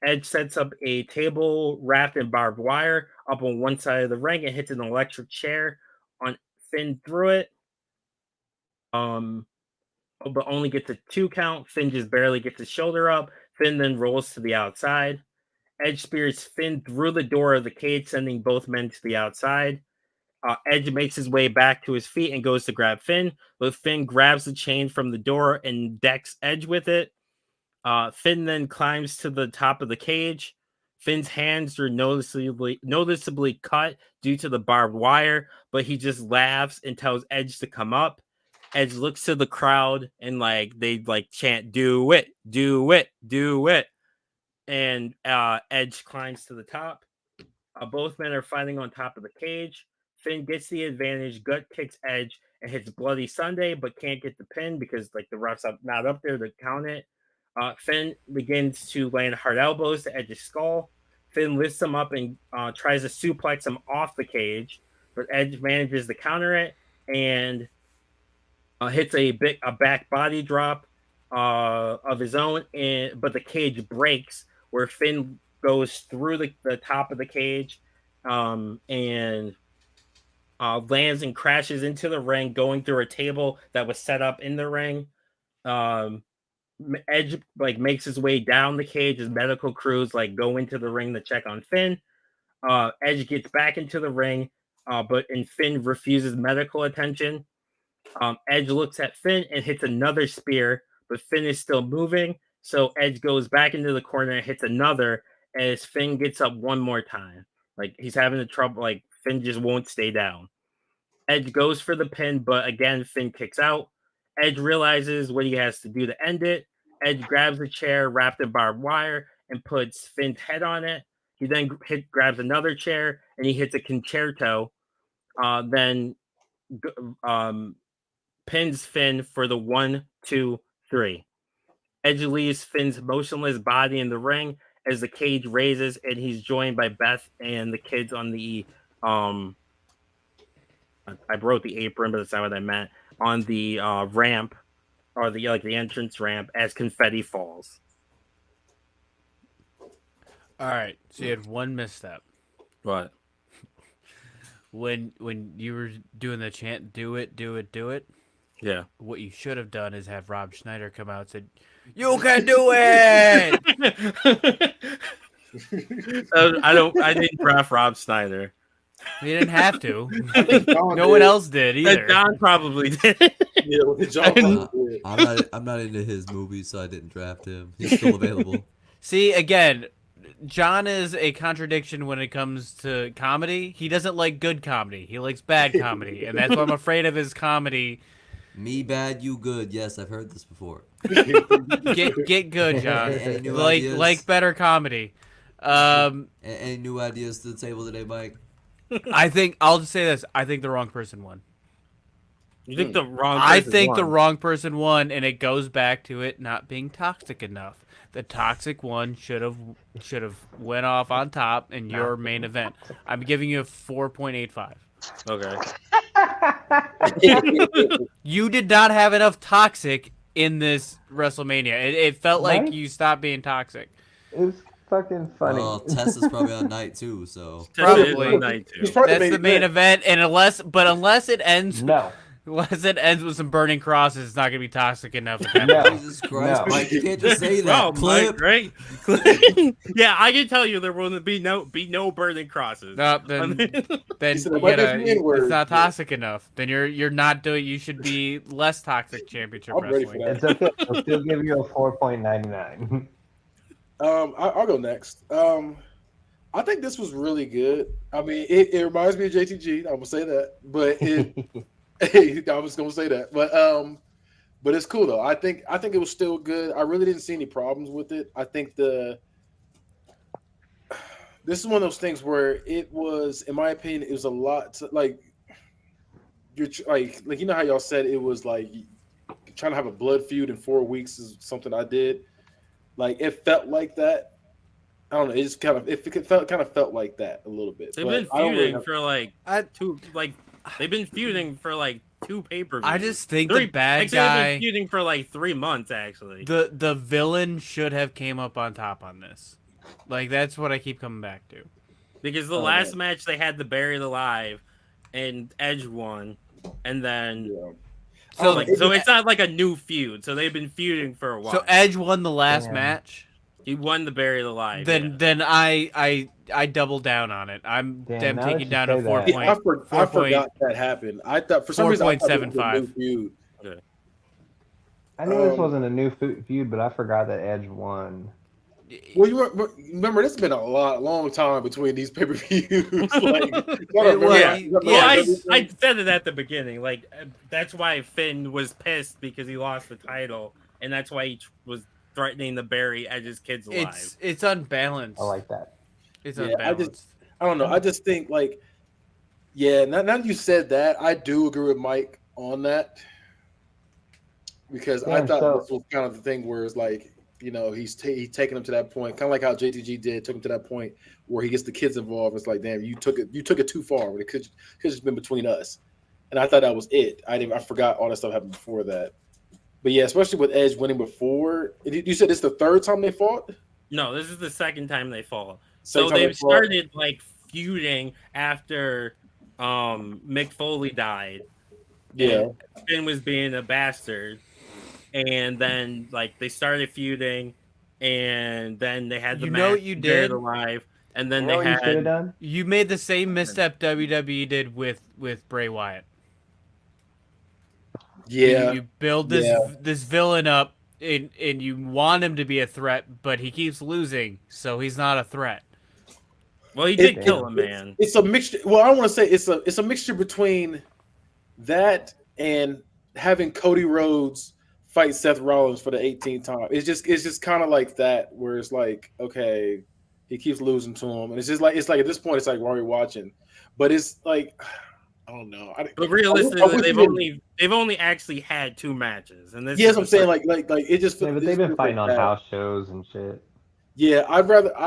Edge sets up a table wrapped in barbed wire up on one side of the ring and hits an electric chair on Finn through it. But only gets a 2 count. Finn just barely gets his shoulder up. Finn then rolls to the outside. Edge spears Finn through the door of the cage, sending both men to the outside. Edge makes his way back to his feet and goes to grab Finn, but Finn grabs the chain from the door and decks Edge with it. Finn then climbs to the top of the cage. Finn's hands are noticeably cut due to the barbed wire, but he just laughs and tells Edge to come up. Edge looks to the crowd and they chant, "Do it, do it, do it." And Edge climbs to the top. Both men are fighting on top of the cage. Finn gets the advantage, gut kicks Edge, and hits Bloody Sunday, but can't get the pin because the ref's not up there to count it. Finn begins to land hard elbows to Edge's skull. Finn lifts him up and tries to suplex him off the cage, but Edge manages to counter it and hits a back body drop of his own, but the cage breaks where Finn goes through the top of the cage and lands and crashes into the ring, going through a table that was set up in the ring. Edge makes his way down the cage as medical crews go into the ring to check on Finn. Edge gets back into the ring, but Finn refuses medical attention. Edge looks at Finn and hits another spear, but Finn is still moving. So Edge goes back into the corner and hits another as Finn gets up one more time. He's having trouble. Finn just won't stay down. Edge goes for the pin, but again, Finn kicks out. Edge realizes what he has to do to end it. Edge grabs a chair wrapped in barbed wire and puts Finn's head on it. He then grabs another chair and he hits a concerto. Then pins Finn for the 1, 2, 3. Edge leaves Finn's motionless body in the ring as the cage raises, and he's joined by Beth and the kids on the I wrote the apron, but that's not what I meant. On the ramp, or the entrance ramp, as confetti falls. All right, so you had one misstep. What? When you were doing the chant, do it, do it, do it. Yeah. What you should have done is have Rob Schneider come out and said, "You can do it." I didn't draft Rob Snyder. He didn't have to. John No one did. else did either. John probably did. Yeah, John probably did. I'm not into his movies, so I didn't draft him. He's still available. See, again, John is a contradiction when it comes to comedy. He doesn't like good comedy. He likes bad comedy, and that's why I'm afraid of his comedy. Me bad, you good. Yes, I've heard this before. Get good, John. Any new like ideas? like better comedy. Any new ideas to the table today, Mike? I think I'll just say this. I think the wrong person won. You think the wrong? I person think the won. wrong person won, and it goes back to it not being toxic enough. The toxic one should have went off on top in your main event. I'm giving you a 4.85. Okay. You did not have enough toxic in this WrestleMania. It felt like Right? you stopped being toxic. It was fucking funny. Well, Tess is probably on night too, so Probably. Night too. He's probably That's the main event, and unless it ends No. with some burning crosses, it's not gonna be toxic enough. At that No. point. Jesus Christ, No. Mike, you can't just say that. Oh, Clip. Mike, right? Yeah, I can tell you there will be no burning crosses. No, then He said, you "What gotta, does mean word?" it's not toxic enough. Then you're not doing. You should be less toxic championship I'm ready for wrestling. that. It's okay. I'll still give you a 4.99. I'll go next. I think this was really good. I mean, it reminds me of JTG. I'm gonna say that, but I was gonna say that, but it's cool though. I think it was still good. I really didn't see any problems with it. I think this is one of those things where it was, in my opinion, it was a lot to, like you're like you know how y'all said it was like trying to have a blood feud in 4 weeks is something I did. Like it felt like that. I don't know. It just kind of felt like that a little bit. They've But been I don't really feuding have- for they've been feuding for like 2 pay-per-views. I just think the bad They've guy, been feuding for like 3 months actually. the villain should have came up on top on this. Like that's what I keep coming back to. Because the last match they had the Buried Alive, and Edge won, and then Yeah. So, so it's not like a new feud. So they've been feuding for a while. so Edge won the last Damn. match. He won the Buried Alive. Then I double down on it. I'm Damn, them now that taking you down say a 4 that. Yeah, point. I forgot that happened. I thought for some reason I thought it was a 4.75. new feud. I knew this wasn't a new feud, but I forgot that Edge won. Well, remember this has been a long time between these pay-per-views. Like, I said it at the beginning. Like that's why Finn was pissed because he lost the title, and that's why he was threatening to bury Edge's kids alive. It's unbalanced. I like that. It's Yeah, unbalanced. I don't know. I just think like, yeah. Now that you said that, I do agree with Mike on that because I Damn, thought this was kind of the thing where it's like, you know, he's taking him to that point, kind of like how JTG took him to that point where he gets the kids involved. It's like, damn, you took it too far. When it could just been between us, and I thought that was it. I forgot all that stuff happened before that. But yeah, especially with Edge winning before. You said it's the third time they fought. No, this is the second time they fought. Second So time they've they fought. started like feuding after Mick Foley died. Yeah. And Finn was being a bastard. And then like they started feuding, and then they had the You match know what you Buried did? Alive, and then You know what they you should have had done? You made the same misstep WWE did with Bray Wyatt. Yeah. You build this villain up, and you want him to be a threat, but he keeps losing, so he's not a threat. well, he did It- kill a man. It's a mixture. Well, I don't want to say it's a mixture between that and having Cody Rhodes fight Seth Rollins for the 18th time. It's just kind of like that, where it's like, okay, he keeps losing to him, and it's like at this point, it's like, why are we watching? But it's like, I don't know. But I realistically, wish they've we only actually had 2 matches, and this Yes, is I'm the saying first- like it just. Yeah, but it they've just been feels fighting like on that. house shows and shit. Yeah, I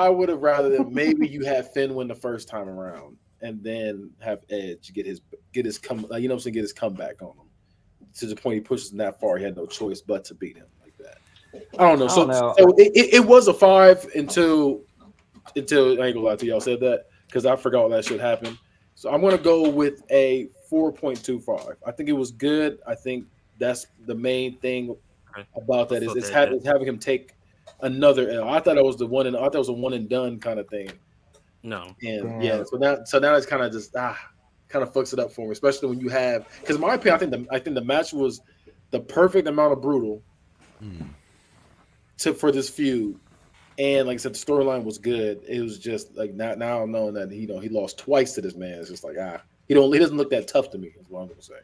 would have rather that maybe you had Finn win the first time around, and then have Edge get his get his comeback on him to the point he pushes him that far. He had no choice but to beat him like that. I don't know. I don't know. So it was a 5 until I ain't gonna lie to y'all said that because I forgot all that shit happened. So I'm gonna go with a 4.25. I think it was good. I think that's the main thing about that is having him take another L. I thought it was I thought it was a one and done kind of thing. No. And yeah, so now it's kind of just kind of fucks it up for me, especially when you have because in my opinion, I think the match was the perfect amount of brutal for this feud. And like I said, the storyline was good. It was just like now knowing that he lost twice to this man, it's just like he doesn't look that tough to me, is what I'm gonna say.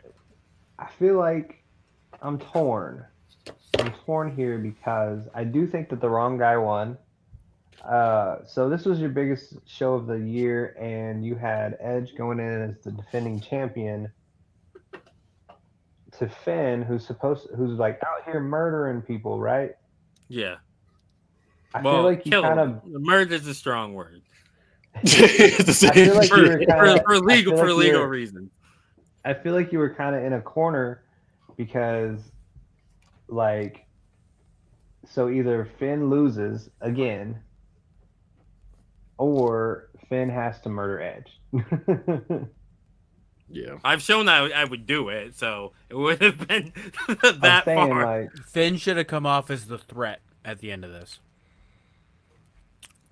I feel like I'm torn. I'm torn here because I do think that the wrong guy won. So this was your biggest show of the year, and you had Edge going in as the defending champion to Finn, who's like out here murdering people, right? Yeah. I feel like you kind of murder is a strong word. I feel like you were kinda, for legal reasons. I feel like you were kind of in a corner because, like, so either Finn loses again, or Finn has to murder Edge. Yeah, I've shown that I would do it, so it would have been that far. Like, Finn should have come off as the threat at the end of this.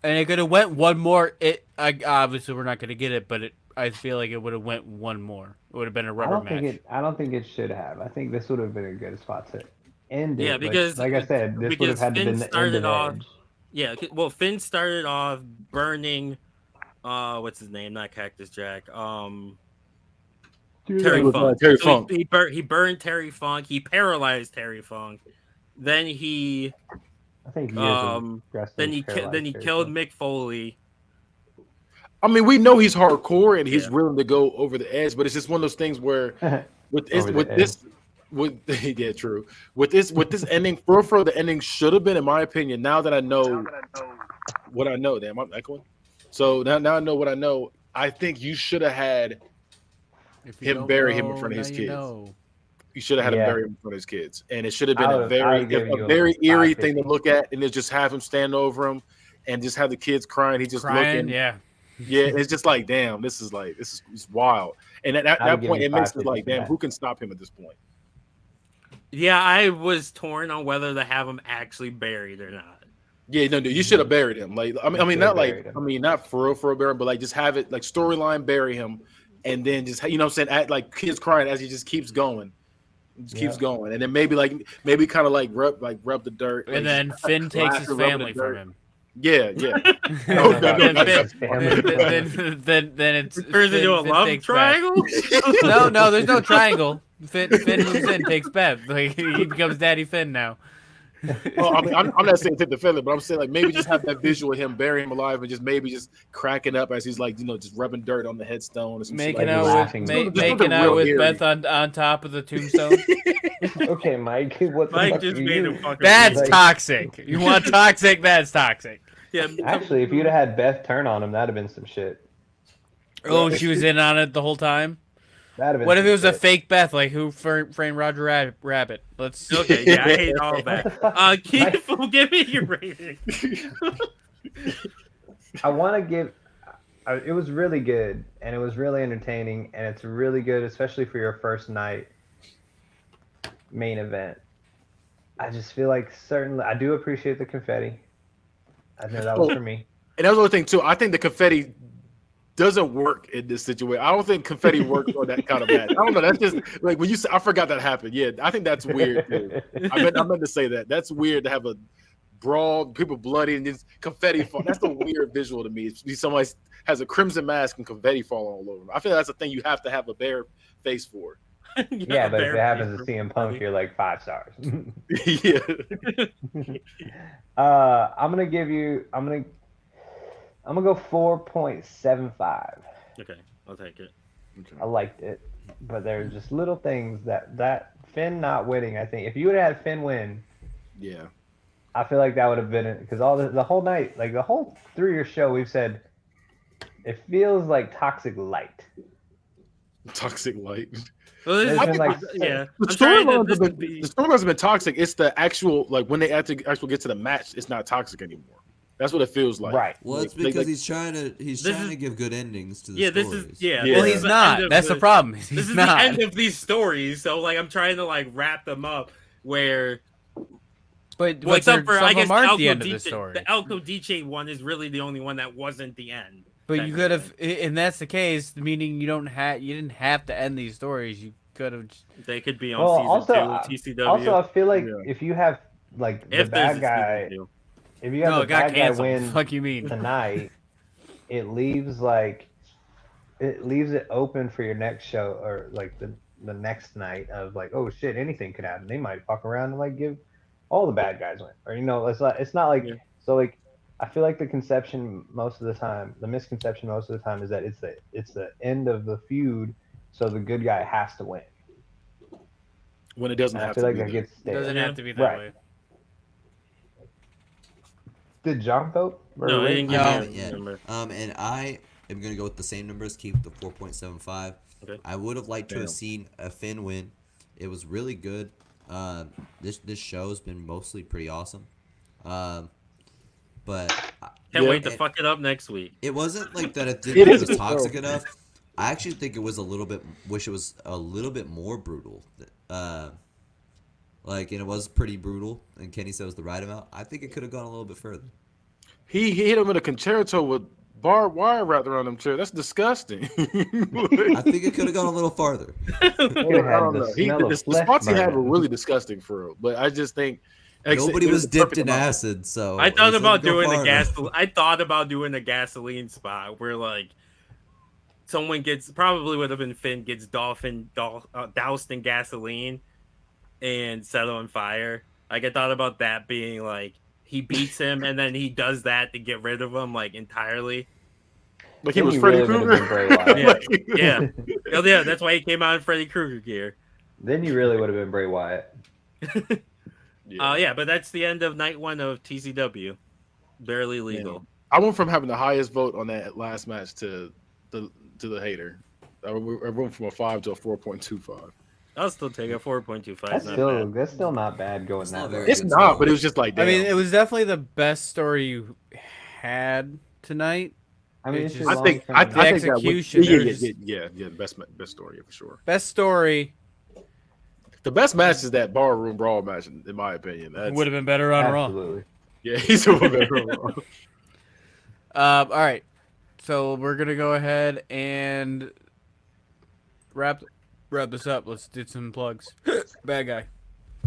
And it could have went one more. Obviously we're not going to get it, but I feel like it would have went one more. It would have been a rubber match. I don't think it should have. I think this would have been a good spot to end it. Yeah, because like I said, this would have had to been the end of Edge. Yeah, well, Finn started off burning. What's his name? Not Cactus Jack. Terry Funk. Terry Funk. He burned Terry Funk. He paralyzed Terry Funk. Then he. I think then he killed Mick Foley. I mean, we know he's hardcore and he's willing to go over the edge, but it's just one of those things where with this ending, for the ending should have been, in my opinion. Now that I know what I know, damn, I'm echoing. So now I know what I know. I think you should have had him bury him in front of his kids. You should have had him bury him in front of his kids, and it should have been a very eerie thing to look at, and then just have him stand over him, and just have the kids crying. He's just looking, It's just like, damn, this is wild. And at that point, it makes it like, damn, who can stop him at this point? Yeah, I was torn on whether to have him actually buried or not. Yeah, no, dude, you should have buried him. Like, not for real bury him, but like just have it like storyline bury him, and then just act like kids crying as he just keeps going. Keeps going, and then maybe kind of like rub the dirt, and then Finn takes his family from him. Yeah. Then it turns into a love triangle. No, there's no triangle. Finn moves in, takes Beth. Like he becomes Daddy Finn now. Well, I mean, I'm not saying take the feather, but I'm saying like maybe just have that visual of him burying him alive, and just cracking up as he's like just rubbing dirt on the headstone, and making out with Beth on top of the tombstone. Okay, Mike. Mike just made him fucking. That's toxic. You want toxic? That's toxic. Yeah. Actually, if you'd have had Beth turn on him, that'd have been some shit. Oh, she was in on it the whole time. What if it was a fake Beth, like who framed Roger Rabbit? Let's. Okay, yeah, I hate all that. Keith, give me your rating. I want to give. It was really good, and it was really entertaining, and it's really good, especially for your first night main event. I just feel like certainly I do appreciate the confetti. I know that was for me. And that was the other thing too. I think the confetti doesn't work in this situation. I don't think confetti works on that kind of match. I don't know. That's just like when you say, I forgot that happened. Yeah, I think that's weird too. I meant to say that. That's weird to have a brawl, people bloody, and just confetti fall. That's a weird visual to me. Somebody has a crimson mask and confetti fall all over them. I feel that's a thing you have to have a bare face for. Yeah, but if it happens to CM Punk, you're like 5 stars. Yeah. I'm gonna go 4.75. Okay, I'll take it. Okay. I liked it, but there's just little things that Finn not winning. I think if you would have had Finn win, I feel like that would have been it, because all the whole night, like the whole 3-year show, we've said It feels like Toxic Light. Toxic light. Well, There's been like yeah. The I'm trying to. storylines This have would been, be. the storylines have been toxic. It's the actual like when they actually get to the match, it's not toxic anymore. That's what it feels like. right. Well, it's Like- because like- he's trying This to is- give good endings to the Yeah, stories. this is yeah. Yeah. Well, this he's is the not. end of That's the problem. He's This is not. the end of these stories, so like I'm trying to like wrap them up. Where But what's up for some I of guess them aren't Alco the end of the Dice- story. The Elko Dice one is really the only one that wasn't the end. But you could have, and that's the case. Meaning you didn't have to end these stories. You could have. They could be on Well, season also, 2 of TCW. Also, I feel like Yeah. if you have like the if there's bad a guy, season 2. if you have No, the it got bad guy canceled. win Fuck you mean? tonight, it leaves it open for your next show or like the next night of like, oh shit, anything could happen. They might fuck around and like give all the bad guys win, or it's not like Yeah. so like. I feel like the misconception most of the time is that it's the end of the feud, so the good guy has to win. when it doesn't And I have feel to like be that there. gets stale. Doesn't have to be that Right. way. Did John vote? Or No, I Rick? didn't I give haven't you a yet. number. And I am gonna go with the same numbers. Keep the 4.75. Okay. I would have liked to Damn. have seen a Finn win. It was really good. This show has been mostly pretty awesome. But Can't Yeah. wait to fuck it up next week. it wasn't like that. It It didn't is it a was good toxic show. enough. I actually think it was a little bit. Wish it was a little bit more brutal. And it was pretty brutal. And Kenny said it was the right amount. I think it could have gone a little bit further. He hit him with a concerto with barbed wire wrapped around him chair. That's disgusting. I think it could have gone a little farther. Could have I had don't the know. smell of The flesh spots he had were burning. really disgusting for real. But I just think Nobody it was the dipped perfect in amount. acid, so I thought he about said go doing farther. I thought about doing a gasoline spot where like someone gets probably would have been Finn gets doused in gasoline and set on fire. Like I thought about that being like he beats him and then he does that to get rid of him like entirely. Like he Then was he Freddy really would've Krueger. been Bray Wyatt. Yeah. Oh, yeah, that's why he came out in Freddy Krueger gear. Then you really would have been Bray Wyatt. Yeah, but that's the end of night 1 of TCW. Barely legal. I went from having the highest vote on that last match to the hater. I went from a 5 to a 4.25. I'll still take a 4.25. That's still not bad going It's that not way. very It's good not, score. but it was just like I mean, damn. it was definitely the best story you had tonight. I mean, It's it's just- just I think long-term. that was- execution, Yeah, there's- the best story for sure. Best story The best match is that barroom brawl match, in my opinion. That's, would have been better on Raw. Absolutely. yeah, he's a little bit wrong. All right, so we're gonna go ahead and wrap this up. Let's do some plugs. Bad guy.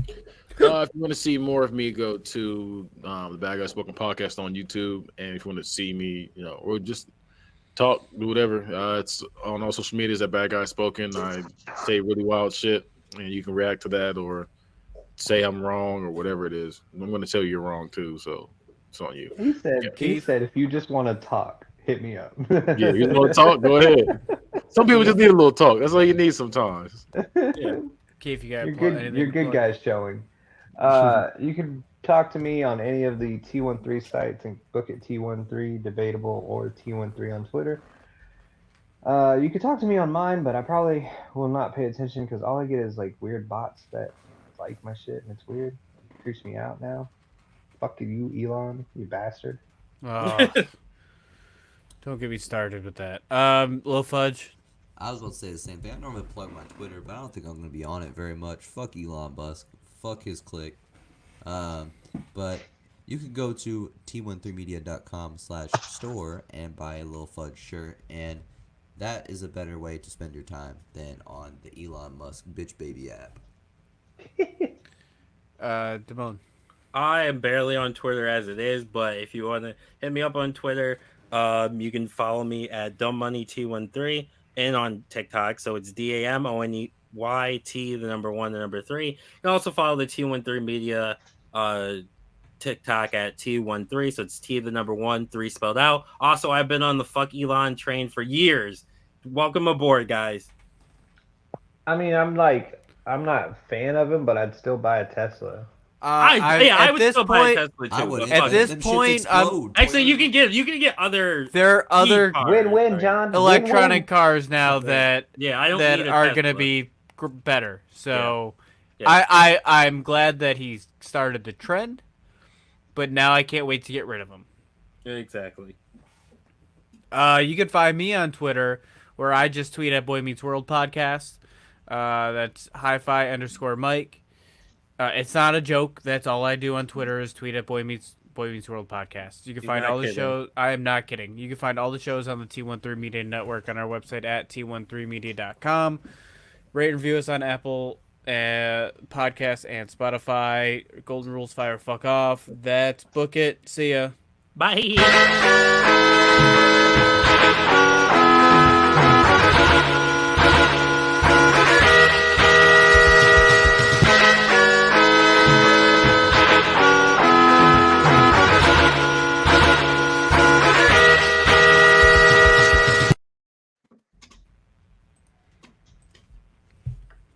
If you want to see more of me, go to the Bad Guy Spoken podcast on YouTube. And if you want to see me, or just talk, do whatever, it's on all social medias at Bad Guy Spoken. I say really wild shit, and you can react to that or say I'm wrong or whatever it is. I'm going to tell you you're wrong too, so it's on you. He said, Yeah. he said, if you just want to talk, hit me up. Yeah, you want to talk? Go ahead. Some people just need a little talk. That's all you need sometimes. Keith, you got You're good. You're good guys showing. You can talk to me on any of the T13 sites and book at T13 Debatable or T13 on Twitter. You can talk to me on mine, but I probably will not pay attention because all I get is like weird bots that like my shit and it's weird. It creeps me out now. Fuck you, Elon, you bastard. Oh, don't get me started with that. Lil Fudge. I was about to say the same thing. I normally plug my Twitter, but I don't think I'm going to be on it very much. Fuck Elon Musk. Fuck his clique. But you can go to t13media.com/store and buy a Lil Fudge shirt, and that is a better way to spend your time than on the Elon Musk bitch baby app. Damone. I am barely on Twitter as it is, but if you want to hit me up on Twitter, you can follow me at dumbmoneyt13 and on TikTok. So it's DAMONEYT, the number 1, the number 3. You can also follow the T13 Media TikTok at T13. So it's T, the number 1, 3 spelled out. Also, I've been on the fuck Elon train for years. Welcome aboard, guys. I mean, I'm not a fan of him, but I'd still buy a Tesla. I would this still buy a point, Tesla too. I but would. At fuck this it. point, I'm- Actually, you can get other. there are other cars, Win-win, right? John. electronic Win-win. cars now Okay. that Yeah, I don't that need a are Tesla. gonna be better. So Yeah. I'm glad that he started the trend, but now I can't wait to get rid of him. Exactly. You can find me on Twitter where I just tweet at Boy Meets World Podcast. That's hi-fi_Mike. It's not a joke. That's all I do on Twitter is tweet at Boy Meets World Podcast. You can You're find not all the kidding. shows. I am not kidding. You can find all the shows on the T13 Media Network on our website at t13media.com. Rate and review us on Apple Podcasts and Spotify. Golden Rules Fire Fuck Off. That's Book It. See ya. Bye.